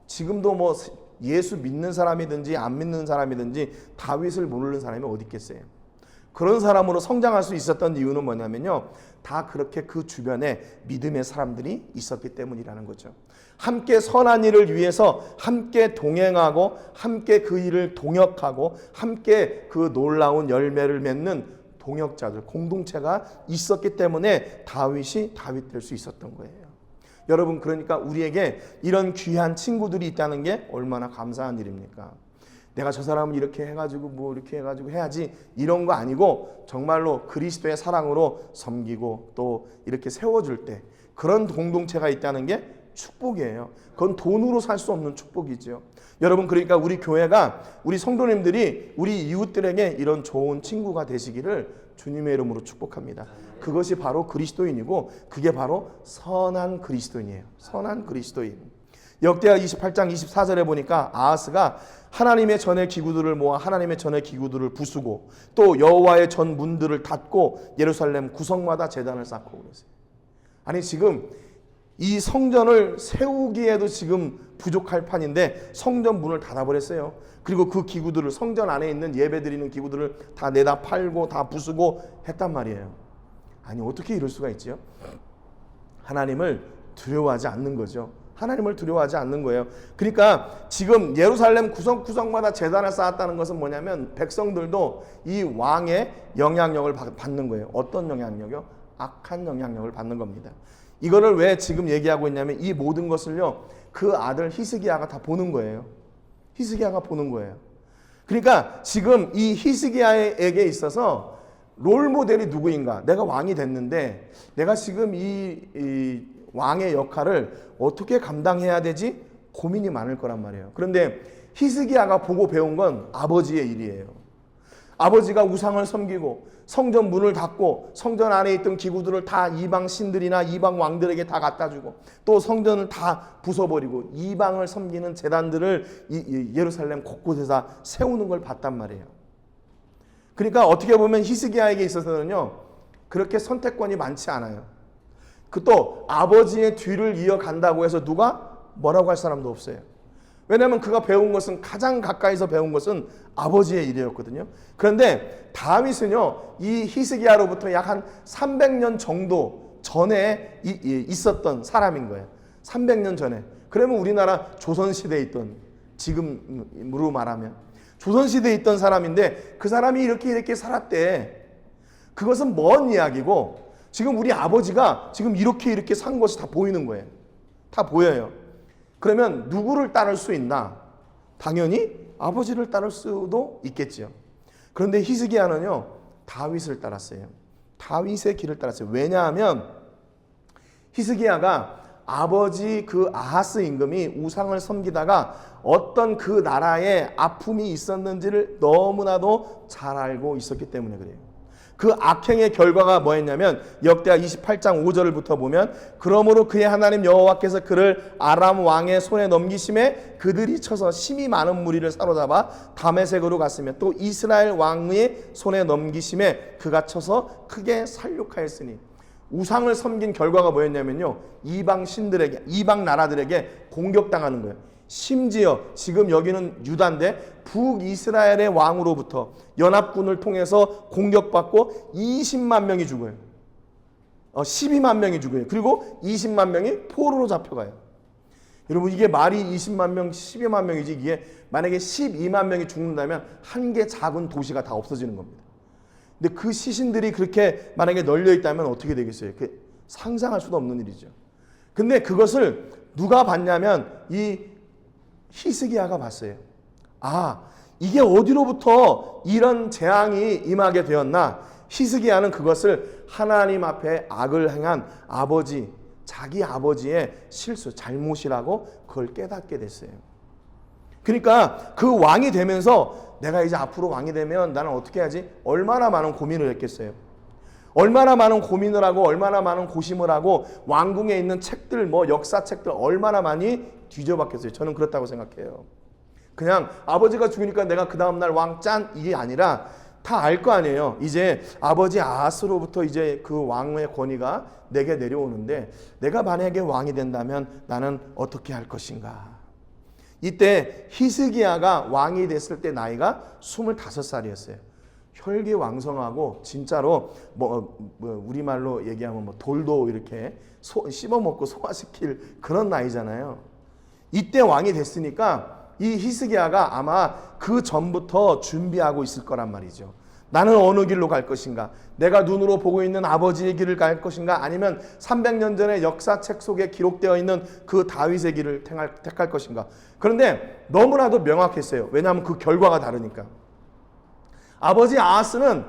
Speaker 1: 지금도 뭐 예수 믿는 사람이든지 안 믿는 사람이든지 다윗을 모르는 사람이 어디 있겠어요. 그런 사람으로 성장할 수 있었던 이유는 뭐냐면요, 다 그렇게 그 주변에 믿음의 사람들이 있었기 때문이라는 거죠. 함께 선한 일을 위해서 함께 동행하고 함께 그 일을 동역하고 함께 그 놀라운 열매를 맺는 동역자들, 공동체가 있었기 때문에 다윗이 다윗 될 수 있었던 거예요. 여러분, 그러니까 우리에게 이런 귀한 친구들이 있다는 게 얼마나 감사한 일입니까? 내가 저 사람을 이렇게 해가지고 뭐 이렇게 해가지고 해야지 이런 거 아니고 정말로 그리스도의 사랑으로 섬기고 또 이렇게 세워줄 때 그런 공동체가 있다는 게 축복이에요. 그건 돈으로 살 수 없는 축복이죠. 여러분, 그러니까 우리 교회가, 우리 성도님들이 우리 이웃들에게 이런 좋은 친구가 되시기를 주님의 이름으로 축복합니다. 그것이 바로 그리스도인이고 그게 바로 선한 그리스도인이에요. 선한 그리스도인. 역대하 28장 24절에 보니까 아하스가 하나님의 전의 기구들을 모아 하나님의 전의 기구들을 부수고 또 여호와의 전 문들을 닫고 예루살렘 구석마다 제단을 쌓고 그랬어요. 아니 지금 이 성전을 세우기에도 지금 부족할 판인데 성전 문을 닫아버렸어요. 그리고 그 기구들을 성전 안에 있는 예배드리는 기구들을 다 내다 팔고 다 부수고 했단 말이에요. 아니 어떻게 이럴 수가 있죠? 하나님을 두려워하지 않는 거죠. 하나님을 두려워하지 않는 거예요. 그러니까 지금 예루살렘 구석구석마다 제단을 쌓았다는 것은 뭐냐면 백성들도 이 왕의 영향력을 받는 거예요. 어떤 영향력이요? 악한 영향력을 받는 겁니다. 이거를 왜 지금 얘기하고 있냐면 이 모든 것을요 그 아들 히스기야가 다 보는 거예요. 히스기야가 보는 거예요. 그러니까 지금 이 히스기야에게 있어서 롤 모델이 누구인가? 내가 왕이 됐는데 내가 지금 이 왕의 역할을 어떻게 감당해야 되지? 고민이 많을 거란 말이에요. 그런데 히스기야가 보고 배운 건 아버지의 일이에요. 아버지가 우상을 섬기고 성전 문을 닫고 성전 안에 있던 기구들을 다 이방 신들이나 이방 왕들에게 다 갖다 주고 또 성전을 다 부숴버리고 이방을 섬기는 제단들을 예루살렘 곳곳에서 세우는 걸 봤단 말이에요. 그러니까 어떻게 보면 히스기야에게 있어서는요 그렇게 선택권이 많지 않아요. 그 또 아버지의 뒤를 이어간다고 해서 누가 뭐라고 할 사람도 없어요. 왜냐하면 그가 배운 것은 가장 가까이서 배운 것은 아버지의 일이었거든요. 그런데 다윗은요 이 히스기야로부터 약 한 300년 정도 전에 있었던 사람인 거예요. 300년 전에. 그러면 우리나라 조선시대에 있던, 지금으로 말하면 조선시대에 있던 사람인데 그 사람이 이렇게 살았대. 그것은 먼 이야기고 지금 우리 아버지가 지금 이렇게 산 것이 다 보이는 거예요. 다 보여요. 그러면 누구를 따를 수 있나? 당연히 아버지를 따를 수도 있겠죠. 그런데 히스기야는요 다윗을 따랐어요. 다윗의 길을 따랐어요. 왜냐하면 히스기야가 아버지 그 아하스 임금이 우상을 섬기다가 어떤 그 나라에 아픔이 있었는지를 너무나도 잘 알고 있었기 때문에 그래요. 그 악행의 결과가 뭐였냐면 역대하 28장 5절부터 보면 그러므로 그의 하나님 여호와께서 그를 아람 왕의 손에 넘기심에 그들이 쳐서 심히 많은 무리를 사로잡아 다메섹으로 갔으며 또 이스라엘 왕의 손에 넘기심에 그가 쳐서 크게 살육하였으니 우상을 섬긴 결과가 뭐였냐면요 이방 신들에게 이방 나라들에게 공격당하는 거예요. 심지어 지금 여기는 유다인데 북이스라엘의 왕으로부터 연합군을 통해서 공격받고 20만 명이 죽어요. 12만 명이 죽어요. 그리고 20만 명이 포로로 잡혀가요. 여러분 이게 말이 20만 명, 12만 명이지 이게 만약에 12만 명이 죽는다면 한 개 작은 도시가 다 없어지는 겁니다. 근데 그 시신들이 그렇게 만약에 널려 있다면 어떻게 되겠어요? 상상할 수도 없는 일이죠. 근데 그것을 누가 봤냐면 이 히스기야가 봤어요. 아, 이게 어디로부터 이런 재앙이 임하게 되었나? 히스기야는 그것을 하나님 앞에 악을 행한 아버지, 자기 아버지의 실수, 잘못이라고 그걸 깨닫게 됐어요. 그러니까 그 왕이 되면서 내가 이제 앞으로 왕이 되면 나는 어떻게 해야지? 얼마나 많은 고민을 했겠어요. 얼마나 많은 고민을 하고 얼마나 많은 고심을 하고 왕궁에 있는 책들 뭐 역사책들 얼마나 많이 뒤져봤겠어요. 저는 그렇다고 생각해요. 그냥 아버지가 죽으니까 내가 그 다음날 왕 짠 이게 아니라 다 알 거 아니에요. 이제 아버지 아하스로부터 이제 그 왕의 권위가 내게 내려오는데 내가 만약에 왕이 된다면 나는 어떻게 할 것인가. 이때 히스기야가 왕이 됐을 때 나이가 25살이었어요. 혈기왕성하고 진짜로 우리말로 얘기하면 돌도 이렇게 씹어먹고 소화시킬 그런 나이잖아요. 이때 왕이 됐으니까 이 히스기야가 아마 그 전부터 준비하고 있을 거란 말이죠. 나는 어느 길로 갈 것인가? 내가 눈으로 보고 있는 아버지의 길을 갈 것인가? 아니면 300년 전의 역사책 속에 기록되어 있는 그 다윗의 길을 택할 것인가? 그런데 너무나도 명확했어요. 왜냐하면 그 결과가 다르니까. 아버지 아하스는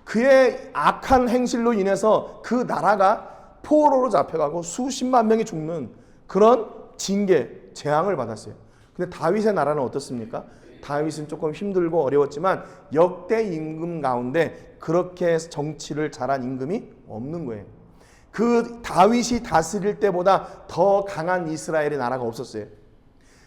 Speaker 1: 그의 악한 행실로 인해서 그 나라가 포로로 잡혀가고 수십만 명이 죽는 그런 징계, 재앙을 받았어요. 근데 다윗의 나라는 어떻습니까? 다윗은 조금 힘들고 어려웠지만 역대 임금 가운데 그렇게 정치를 잘한 임금이 없는 거예요. 그 다윗이 다스릴 때보다 더 강한 이스라엘의 나라가 없었어요.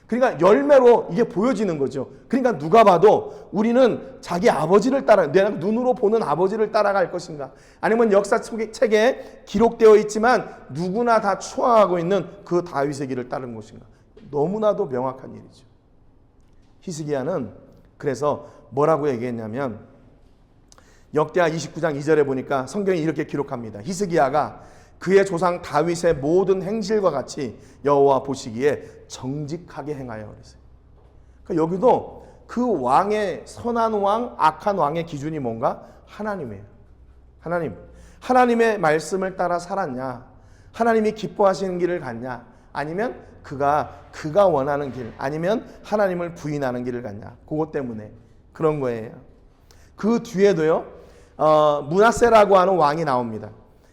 Speaker 1: 그러니까 열매로 이게 보여지는 거죠. 그러니까 누가 봐도 우리는 자기 아버지를 내가 눈으로 보는 아버지를 따라갈 것인가, 아니면 역사책에 기록되어 있지만 누구나 다 추앙하고 있는 그 다윗의 길을 따르는 것인가. 너무나도 명확한 일이죠. 히스기야는 그래서 뭐라고 얘기했냐면, 역대하 29장 2절에 보니까 성경이 이렇게 기록합니다. 히스기야가 그의 조상 다윗의 모든 행실과 같이 여호와 보시기에 정직하게 행하여 그랬어요. 그러니까 여기도 그 왕의, 선한 왕, 악한 왕의 기준이 뭔가? 하나님이에요. 하나님의 말씀을 따라 살았냐, 하나님이 기뻐하시는 길을 갔냐, 아니면 그가 원하는 길, 아니면 하나님을 부인하는 길을 갔냐. 그것 때문에 그런 거예요. 그 뒤에도요, 므낫세라고 하는 왕이 나옵니다.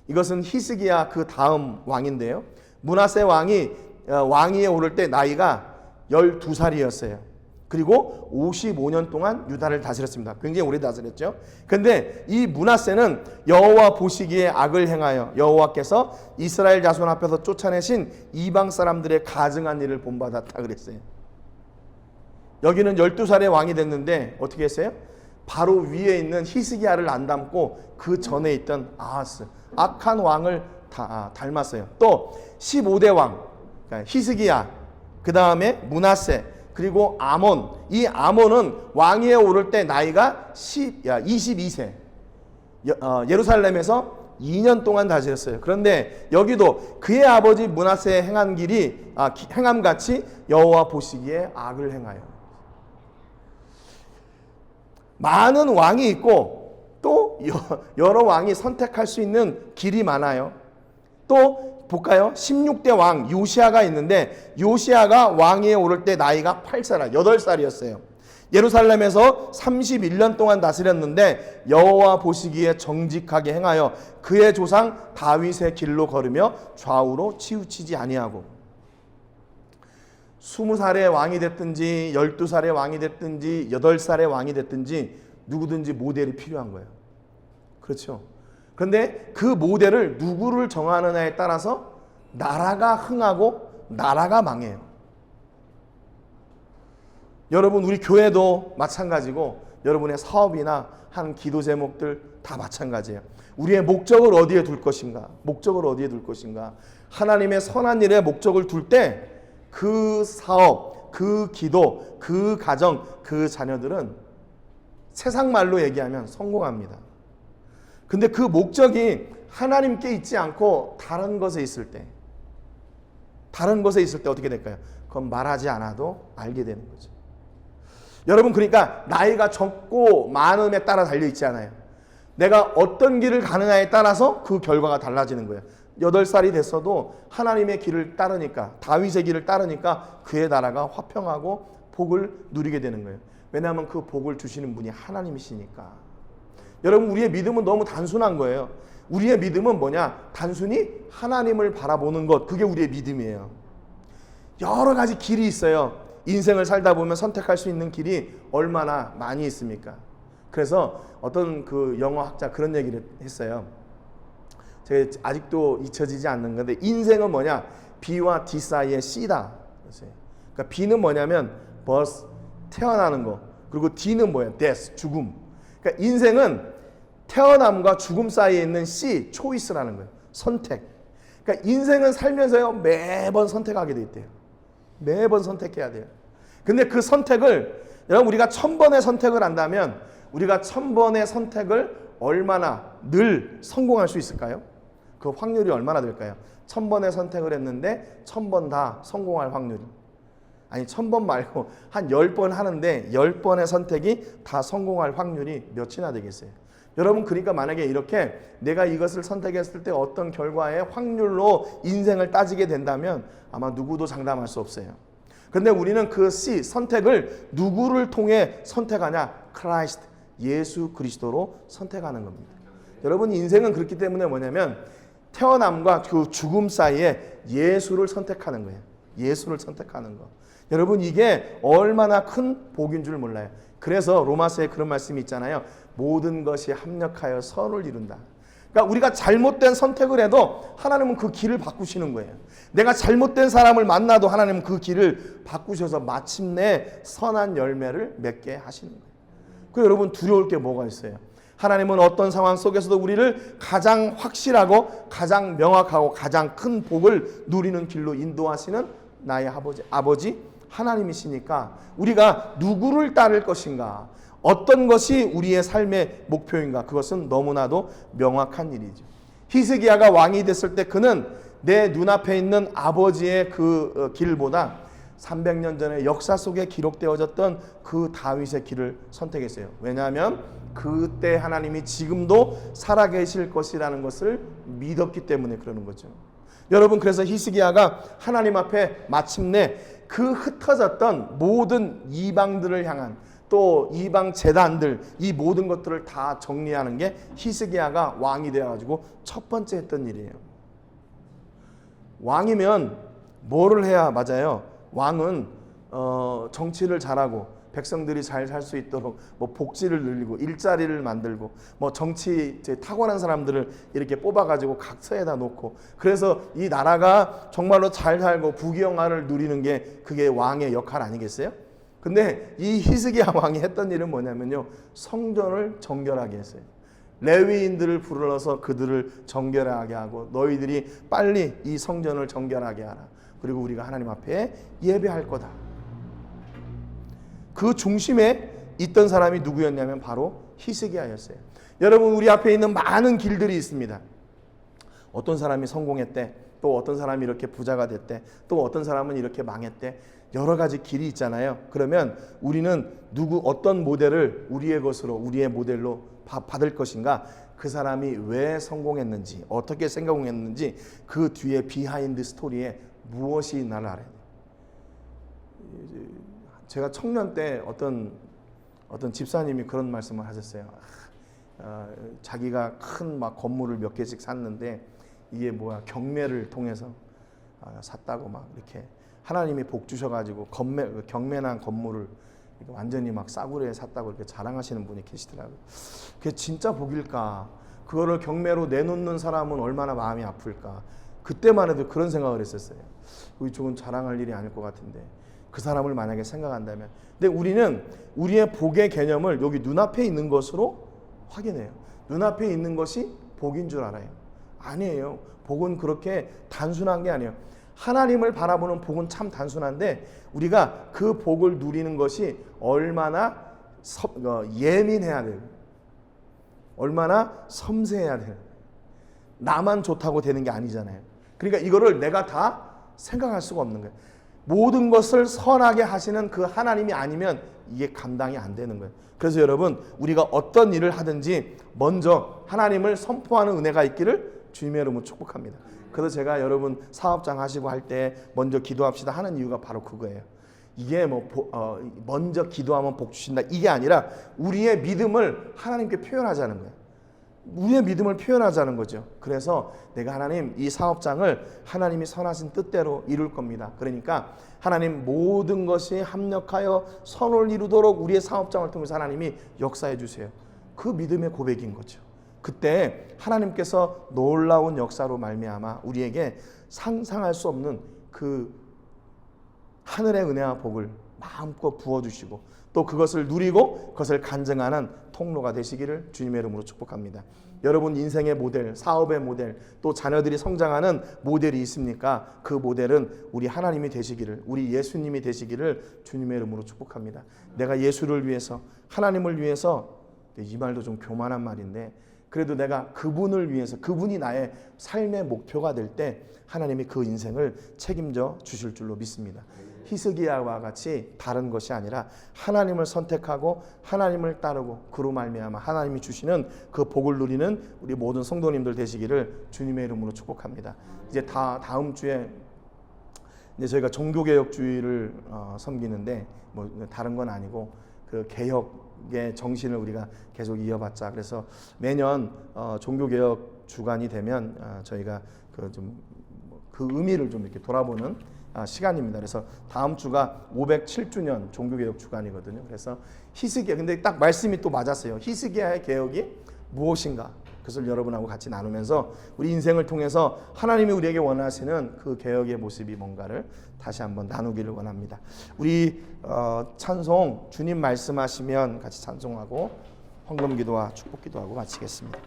Speaker 1: 이것은 히스기야 그 다음 왕인데요. 므낫세 왕이 왕위에 오를 때 나이가 12살이었어요. 그리고 55년 동안 유다를 다스렸습니다. 굉장히 오래 다스렸죠. 근데 이 므낫세는 여호와 보시기에 악을 행하여 여호와께서 이스라엘 자손 앞에서 쫓아내신 이방 사람들의 가증한 일을 본받았다 그랬어요. 여기는 12살의 왕이 됐는데 어떻게 했어요? 바로 위에 있는 히스기야를 안 닮고 그 전에 있던 아하스, 악한 왕을 닮았어요. 또 15대 왕, 그러니까 히스기야, 그 다음에 므낫세, 그리고 아몬. 이 아몬은 왕위에 오를 때 나이가 22세. 예루살렘에서 2년 동안 다스렸어요. 그런데 여기도 그의 아버지 므낫세의 행한 길이 행함같이 여호와 보시기에 악을 행하여. 많은 왕이 있고 또 여러 왕이 선택할 수 있는 길이 많아요. 또 볼까요? 16대 왕 요시아가 있는데, 요시아가 왕위에 오를 때 나이가 8살이었어요. 예루살렘에서 31년 동안 다스렸는데 여호와 보시기에 정직하게 행하여 그의 조상 다윗의 길로 걸으며 좌우로 치우치지 아니하고. 20살의 왕이 됐든지 12살의 왕이 됐든지 8살의 왕이 됐든지 누구든지 모델이 필요한 거예요. 그렇죠? 그런데 그 모델을 누구를 정하느냐에 따라서 나라가 흥하고 나라가 망해요. 여러분, 우리 교회도 마찬가지고 여러분의 사업이나 한 기도 제목들 다 마찬가지예요. 우리의 목적을 어디에 둘 것인가? 목적을 어디에 둘 것인가? 하나님의 선한 일에 목적을 둘 때 그 사업, 그 기도, 그 가정, 그 자녀들은 세상 말로 얘기하면 성공합니다. 근데 그 목적이 하나님께 있지 않고 다른 것에 있을 때 어떻게 될까요? 그건 말하지 않아도 알게 되는 거죠. 여러분, 그러니까 나이가 적고 많음에 따라 달려있지 않아요. 내가 어떤 길을 가느냐에 따라서 그 결과가 달라지는 거예요. 8살이 됐어도 하나님의 길을 따르니까, 다윗의 길을 따르니까 그의 나라가 화평하고 복을 누리게 되는 거예요. 왜냐하면 그 복을 주시는 분이 하나님이시니까. 여러분, 우리의 믿음은 너무 단순한 거예요. 우리의 믿음은 뭐냐? 단순히 하나님을 바라보는 것, 그게 우리의 믿음이에요. 여러 가지 길이 있어요. 인생을 살다 보면 선택할 수 있는 길이 얼마나 많이 있습니까? 그래서 어떤 그 영어학자 그런 얘기를 했어요. 제가 아직도 잊혀지지 않는 건데, 인생은 뭐냐? B와 D 사이의 C다. 그러니까 B는 뭐냐면 birth, 태어나는 거. 그리고 D는 뭐야? death, 죽음. 그러니까 인생은 태어남과 죽음 사이에 있는 C, choice라는 거예요. 선택. 그러니까 인생은 살면서요, 매번 선택하게 돼 있대요. 매번 선택해야 돼요. 근데 그 선택을, 여러분, 우리가 1000번의 선택을 한다면 우리가 1000번의 선택을 얼마나 늘 성공할 수 있을까요? 그 확률이 얼마나 될까요? 1000번의 선택을 했는데 1000번 다 성공할 확률이. 아니, 1000번 말고 한 10번 하는데 10번의 선택이 다 성공할 확률이 몇이나 되겠어요? 여러분, 그러니까 만약에 이렇게 내가 이것을 선택했을 때 어떤 결과의 확률로 인생을 따지게 된다면 아마 누구도 장담할 수 없어요. 그런데 우리는 그 C, 선택을 누구를 통해 선택하냐? 크라이스트, 예수 그리스도로 선택하는 겁니다. 여러분, 인생은 그렇기 때문에 뭐냐면 태어남과 그 죽음 사이에 예수를 선택하는 거예요. 예수를 선택하는 거. 여러분, 이게 얼마나 큰 복인 줄 몰라요. 그래서 로마서에 그런 말씀이 있잖아요. 모든 것이 합력하여 선을 이룬다. 그러니까 우리가 잘못된 선택을 해도 하나님은 그 길을 바꾸시는 거예요. 내가 잘못된 사람을 만나도 하나님은 그 길을 바꾸셔서 마침내 선한 열매를 맺게 하시는 거예요. 그 여러분 두려울 게 뭐가 있어요? 하나님은 어떤 상황 속에서도 우리를 가장 확실하고 가장 명확하고 가장 큰 복을 누리는 길로 인도하시는 나의 아버지 하나님이시니까 우리가 누구를 따를 것인가, 어떤 것이 우리의 삶의 목표인가, 그것은 너무나도 명확한 일이죠. 히스기야가 왕이 됐을 때 그는 내 눈앞에 있는 아버지의 그 길보다 300년 전에 역사 속에 기록되어졌던 그 다윗의 길을 선택했어요. 왜냐하면 그때 하나님이 지금도 살아계실 것이라는 것을 믿었기 때문에 그러는 거죠. 여러분, 그래서 히스기야가 하나님 앞에 마침내 그 흩어졌던 모든 이방들을 향한, 또 이방 제단들, 이 모든 것들을 다 정리하는 게 히스기야가 왕이 되어가지고 첫 번째 했던 일이에요. 왕이면 뭐를 해야 맞아요? 왕은 정치를 잘하고 백성들이 잘 살 수 있도록 뭐 복지를 늘리고 일자리를 만들고 뭐 정치 탁월한 사람들을 이렇게 뽑아가지고 각처에다 놓고, 그래서 이 나라가 정말로 잘 살고 부귀영화를 누리는 게 그게 왕의 역할 아니겠어요? 근데 이 히스기야 왕이 했던 일은 뭐냐면요, 성전을 정결하게 했어요. 레위인들을 불러서 그들을 정결하게 하고, 너희들이 빨리 이 성전을 정결하게 하라. 그리고 우리가 하나님 앞에 예배할 거다. 그 중심에 있던 사람이 누구였냐면 바로 히스기야였어요. 여러분, 우리 앞에 있는 많은 길들이 있습니다. 어떤 사람이 성공했대, 또 어떤 사람이 이렇게 부자가 됐대, 또 어떤 사람은 이렇게 망했대. 여러 가지 길이 있잖아요. 그러면 우리는 어떤 모델을 우리의 것으로, 우리의 모델로 받을 것인가? 그 사람이 왜 성공했는지, 어떻게 성공했는지, 그 뒤에 비하인드 스토리에 무엇이 있나를 알아야 돼요. 제가 청년 때 어떤 집사님이 그런 말씀을 하셨어요. 자기가 큰 막 건물을 몇 개씩 샀는데 이게 뭐야, 경매를 통해서 샀다고 막 이렇게 하나님이 복 주셔가지고 경매난 건물을 완전히 막 싸구려에 샀다고 이렇게 자랑하시는 분이 계시더라고요. 그게 진짜 복일까? 그거를 경매로 내놓는 사람은 얼마나 마음이 아플까? 그때만 해도 그런 생각을 했었어요. 이쪽은 자랑할 일이 아닐 것 같은데, 그 사람을 만약에 생각한다면. 근데 우리는 우리의 복의 개념을 여기 눈앞에 있는 것으로 확인해요. 눈앞에 있는 것이 복인 줄 알아요. 아니에요. 복은 그렇게 단순한 게 아니에요. 하나님을 바라보는 복은 참 단순한데, 우리가 그 복을 누리는 것이 얼마나 예민해야 돼요. 얼마나 섬세해야 돼요. 나만 좋다고 되는 게 아니잖아요. 그러니까 이거를 내가 다 생각할 수가 없는 거예요. 모든 것을 선하게 하시는 그 하나님이 아니면 이게 감당이 안 되는 거예요. 그래서 여러분, 우리가 어떤 일을 하든지 먼저 하나님을 선포하는 은혜가 있기를 주님의 이름으로 축복합니다. 그래서 제가 여러분 사업장 하시고 할 때 먼저 기도합시다 하는 이유가 바로 그거예요. 이게 먼저 기도하면 복 주신다, 이게 아니라 우리의 믿음을 하나님께 표현하자는 거예요. 우리의 믿음을 표현하자는 거죠. 그래서 내가 하나님, 이 사업장을 하나님이 선하신 뜻대로 이룰 겁니다. 그러니까 하나님, 모든 것이 합력하여 선을 이루도록 우리의 사업장을 통해서 하나님이 역사해 주세요. 그 믿음의 고백인 거죠. 그때 하나님께서 놀라운 역사로 말미암아 우리에게 상상할 수 없는 그 하늘의 은혜와 복을 마음껏 부어주시고, 또 그것을 누리고 그것을 간증하는 통로가 되시기를 주님의 이름으로 축복합니다. 여러분 인생의 모델, 사업의 모델, 또 자녀들이 성장하는 모델이 있습니까? 그 모델은 우리 하나님이 되시기를, 우리 예수님이 되시기를 주님의 이름으로 축복합니다. 내가 예수를 위해서, 하나님을 위해서, 이 말도 좀 교만한 말인데 그래도 내가 그분을 위해서, 그분이 나의 삶의 목표가 될 때 하나님이 그 인생을 책임져 주실 줄로 믿습니다. 히스기야와 같이 다른 것이 아니라 하나님을 선택하고 하나님을 따르고 그로 말미암아 하나님이 주시는 그 복을 누리는 우리 모든 성도님들 되시기를 주님의 이름으로 축복합니다. 이제 다음 주에 이제 저희가 종교개혁주의를 섬기는데, 뭐 다른 건 아니고 그 개혁의 정신을 우리가 계속 이어받자. 그래서 매년 종교개혁 주간이 되면 저희가 그 의미를 좀 이렇게 돌아보는 시간입니다. 그래서 다음 주가 507주년 종교개혁 주간이거든요. 그래서 히스기야, 근데 딱 말씀이 또 맞았어요. 히스기야의 개혁이 무엇인가? 그것을 여러분하고 같이 나누면서 우리 인생을 통해서 하나님이 우리에게 원하시는 그 개혁의 모습이 뭔가를 다시 한번 나누기를 원합니다. 우리 찬송 주님 말씀하시면 같이 찬송하고 헌금기도와 축복기도하고 마치겠습니다.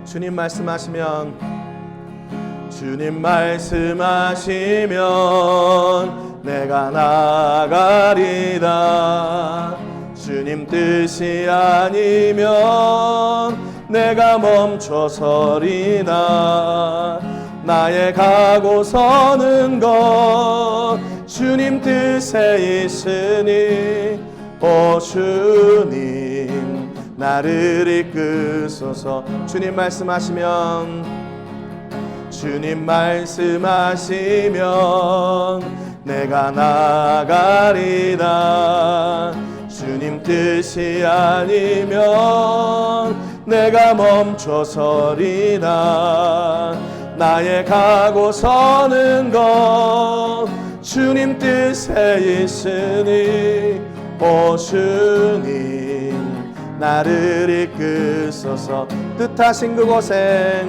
Speaker 1: 주님 말씀하시면 주님 말씀하시면 내가 나가리다. 주님 뜻이 아니면 내가 멈춰서리다. 나의 가고 서는 것 주님 뜻에 있으니 오 주님 나를 이끄소서. 주님 말씀하시면 주님 말씀하시면 내가 나가리다. 주님 뜻이 아니면 내가 멈춰서리다. 나의 가고 서는 것 주님 뜻에 있으니 오 주님 나를 이끄소서. 뜻하신 그곳에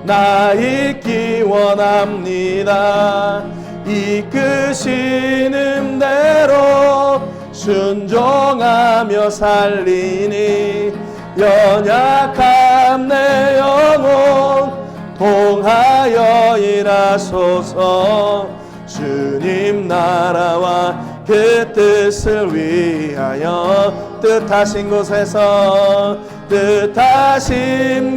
Speaker 1: 나 있기 원합니다. 이끄시는 대로 순종하며 살리니 연약한 내 영혼 통하여 일하소서. 주님 나라와 그 뜻을 위하여 뜻하신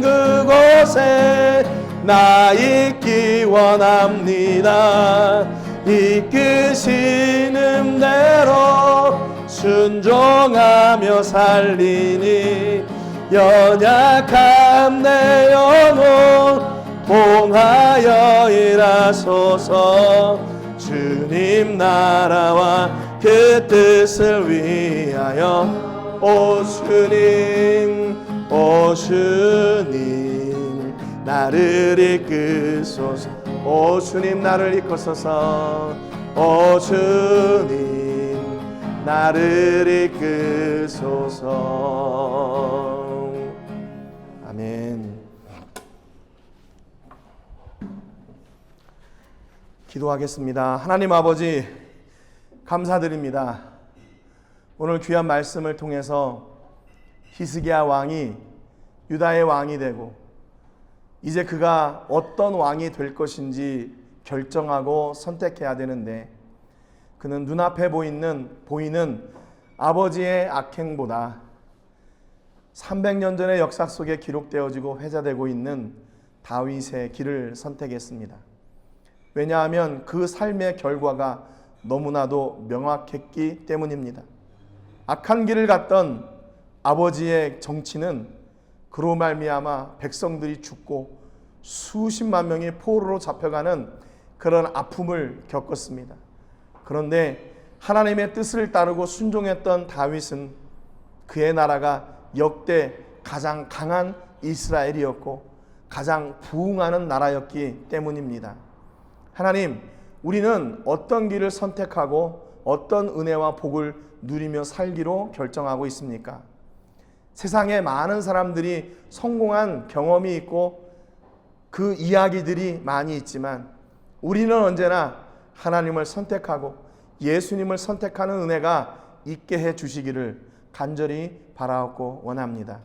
Speaker 1: 그곳에 나 있기 원합니다. 이끄시는 대로 순종하며 살리니 연약한 내 영혼 통하여 일하소서. 주님 나라와 그 뜻을 위하여 오 주님 나를 이끄소서. 오 주님 나를 이끄소서. 오 주님 나를 이끄소서. 아멘. 기도하겠습니다. 하나님 아버지 감사드립니다. 오늘 귀한 말씀을 통해서 히스기야 왕이 유다의 왕이 되고 이제 그가 어떤 왕이 될 것인지 결정하고 선택해야 되는데 그는 눈앞에 보이는 아버지의 악행보다 300년 전의 역사 속에 기록되어지고 회자되고 있는 다윗의 길을 선택했습니다. 왜냐하면 그 삶의 결과가 너무나도 명확했기 때문입니다. 악한 길을 갔던 아버지의 정치는 그로 말미암아 백성들이 죽고 수십만 명이 포로로 잡혀가는 그런 아픔을 겪었습니다. 그런데 하나님의 뜻을 따르고 순종했던 다윗은 그의 나라가 역대 가장 강한 이스라엘이었고 가장 부흥하는 나라였기 때문입니다. 하나님, 우리는 어떤 길을 선택하고 어떤 은혜와 복을 누리며 살기로 결정하고 있습니까? 세상에 많은 사람들이 성공한 경험이 있고 그 이야기들이 많이 있지만 우리는 언제나 하나님을 선택하고 예수님을 선택하는 은혜가 있게 해 주시기를 간절히 바라옵고 원합니다.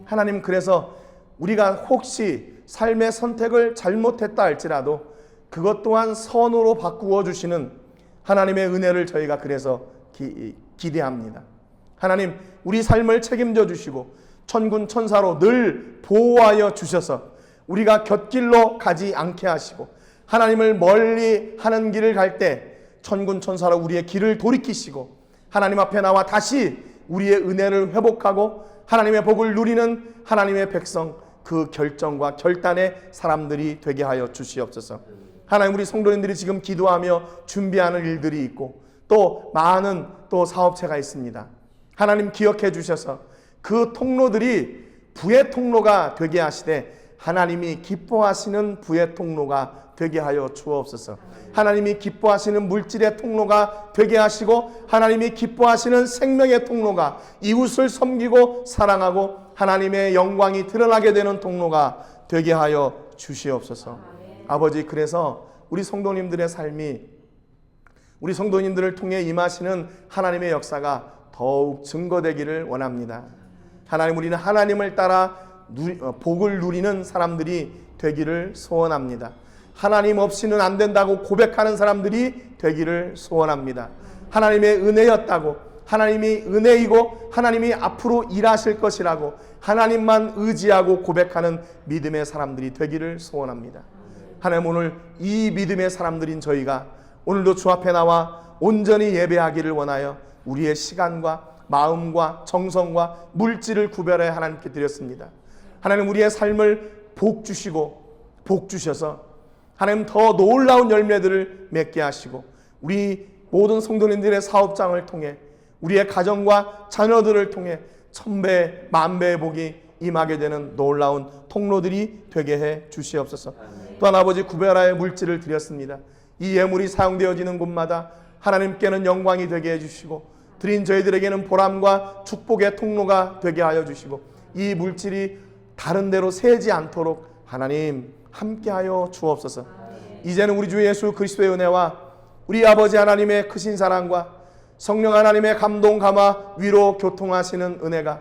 Speaker 1: 하나님, 그래서 우리가 혹시 삶의 선택을 잘못했다 할지라도 그것 또한 선으로 바꾸어 주시는 하나님의 은혜를 저희가 그래서 기대합니다. 하나님, 우리 삶을 책임져 주시고 천군 천사로 늘 보호하여 주셔서 우리가 곁길로 가지 않게 하시고 하나님을 멀리 하는 길을 갈 때 천군 천사로 우리의 길을 돌이키시고 하나님 앞에 나와 다시 우리의 은혜를 회복하고 하나님의 복을 누리는 하나님의 백성, 그 결정과 결단의 사람들이 되게 하여 주시옵소서. 하나님, 우리 성도님들이 지금 기도하며 준비하는 일들이 있고 또 많은 또 사업체가 있습니다. 하나님, 기억해 주셔서 그 통로들이 부의 통로가 되게 하시되 하나님이 기뻐하시는 부의 통로가 되게 하여 주옵소서. 하나님이 기뻐하시는 물질의 통로가 되게 하시고 하나님이 기뻐하시는 생명의 통로가 이웃을 섬기고 사랑하고 하나님의 영광이 드러나게 되는 통로가 되게 하여 주시옵소서. 아버지, 그래서 우리 성도님들의 삶이 우리 성도님들을 통해 임하시는 하나님의 역사가 더욱 증거되기를 원합니다. 하나님, 우리는 하나님을 따라 복을 누리는 사람들이 되기를 소원합니다. 하나님 없이는 안 된다고 고백하는 사람들이 되기를 소원합니다. 하나님의 은혜였다고, 하나님이 은혜이고 하나님이 앞으로 일하실 것이라고 하나님만 의지하고 고백하는 믿음의 사람들이 되기를 소원합니다. 하나님, 오늘 이 믿음의 사람들인 저희가 오늘도 주 앞에 나와 온전히 예배하기를 원하여 우리의 시간과 마음과 정성과 물질을 구별해 하나님께 드렸습니다. 하나님, 우리의 삶을 복 주시고 복 주셔서 하나님 더 놀라운 열매들을 맺게 하시고 우리 모든 성도님들의 사업장을 통해 우리의 가정과 자녀들을 통해 천배 만배의 복이 임하게 되는 놀라운 통로들이 되게 해 주시옵소서. 또한 아버지, 구별하여 물질을 드렸습니다. 이 예물이 사용되어지는 곳마다 하나님께는 영광이 되게 해주시고 드린 저희들에게는 보람과 축복의 통로가 되게 하여 주시고 이 물질이 다른 데로 새지 않도록 하나님 함께하여 주옵소서. 이제는 우리 주 예수 그리스도의 은혜와 우리 아버지 하나님의 크신 사랑과 성령 하나님의 감동 감화 위로 교통하시는 은혜가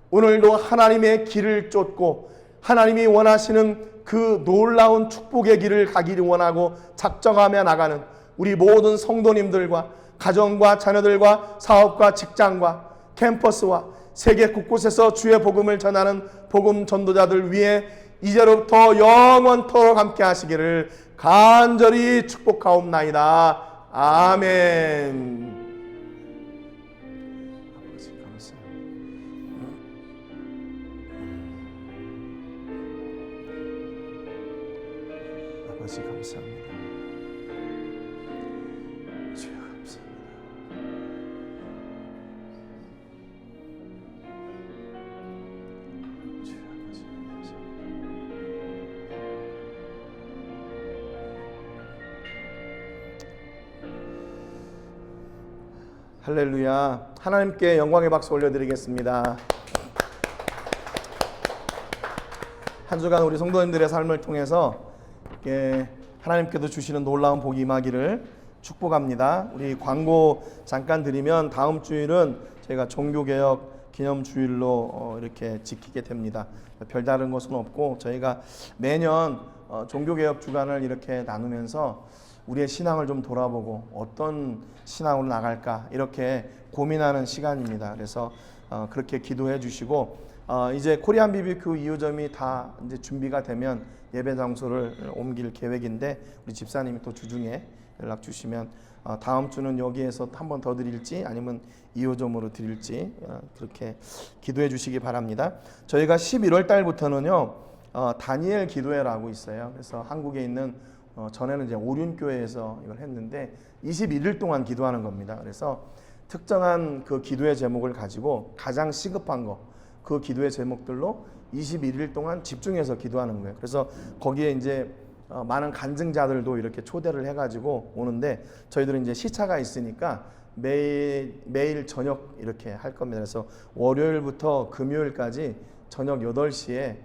Speaker 1: 오늘도 하나님의 길을 쫓고 하나님이 원하시는 그 놀라운 축복의 길을 가기를 원하고 작정하며 나가는 우리 모든 성도님들과 가정과 자녀들과 사업과 직장과 캠퍼스와 세계 곳곳에서 주의 복음을 전하는 복음 전도자들 위해 이제로부터 영원토록 함께 하시기를 간절히 축복하옵나이다. 아멘. 아버지, 감사합니다. 아버지, 감사합니다. 주여, 감사합니다. 주여, 아버지, 감사합니다. 할렐루야. 하나님께 영광의 박수 올려드리겠습니다. 한 주간 우리 성도님들의 삶을 통해서 하나님께도 주시는 놀라운 복이 임하기를 축복합니다. 우리 광고 잠깐 드리면 다음 주일은 저희가 종교개혁 기념주일로 이렇게 지키게 됩니다. 별다른 것은 없고 저희가 매년 종교개혁 주간을 이렇게 나누면서 우리의 신앙을 좀 돌아보고 어떤 신앙으로 나갈까 이렇게 고민하는 시간입니다. 그래서 그렇게 기도해 주시고 이제 코리안 BBQ 2호점이 다 이제 준비가 되면 예배 장소를 옮길 계획인데 우리 집사님이 또 주중에 연락 주시면 다음 주는 여기에서 한 번 더 드릴지 아니면 2호점으로 드릴지 그렇게 기도해 주시기 바랍니다. 저희가 11월 달부터는요 다니엘 기도회라고 있어요. 그래서 한국에 있는 전에는 이제 오륜교회에서 이걸 했는데 21일 동안 기도하는 겁니다. 그래서 특정한 그 기도의 제목을 가지고 가장 시급한 거 그 기도의 제목들로 21일 동안 집중해서 기도하는 거예요. 그래서 거기에 이제 많은 간증자들도 이렇게 초대를 해가지고 오는데 저희들은 이제 시차가 있으니까 매일 저녁 이렇게 할 겁니다. 그래서 월요일부터 금요일까지 저녁 8시에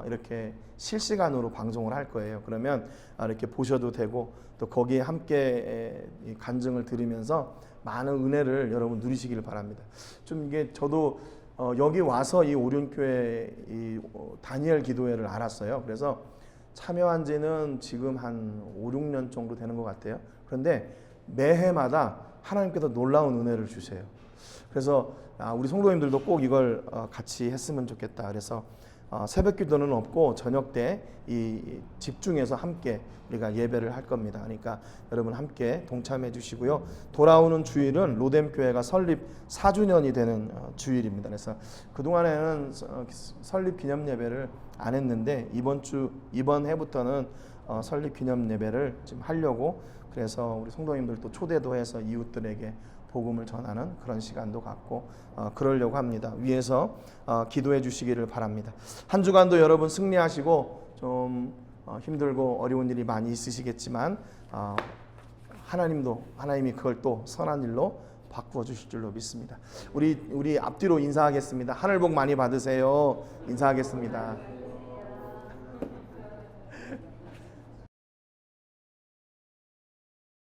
Speaker 1: 이렇게 실시간으로 방송을 할 거예요. 그러면 이렇게 보셔도 되고 또 거기에 함께 간증을 들으면서 많은 은혜를 여러분 누리시기를 바랍니다. 좀 이게 저도 여기 와서 이 오륜교회 이 다니엘 기도회를 알았어요. 그래서 참여한 지는 지금 한 5, 6년 정도 되는 것 같아요. 그런데 매해마다 하나님께서 놀라운 은혜를 주세요. 그래서 우리 성도님들도 꼭 이걸 같이 했으면 좋겠다. 그래서 새벽 기도는 없고 저녁 때 이 집중해서 함께 우리가 예배를 할 겁니다. 그러니까 여러분 함께 동참해 주시고요. 돌아오는 주일은 로뎀 교회가 설립 4주년이 되는 주일입니다. 그래서 그동안에는 설립 기념 예배를 안 했는데 이번 해부터는 설립 기념 예배를 지금 하려고 그래서 우리 성도님들도 초대도 해서 이웃들에게 복음을 전하는 그런 시간도 갖고 그러려고 합니다. 위에서 기도해 주시기를 바랍니다. 한 주간도 여러분 승리하시고 좀 힘들고 어려운 일이 많이 있으시겠지만 하나님이 그걸 또 선한 일로 바꾸어 주실 줄로 믿습니다. 우리 앞뒤로 인사하겠습니다. 하늘 복 많이 받으세요. 인사하겠습니다.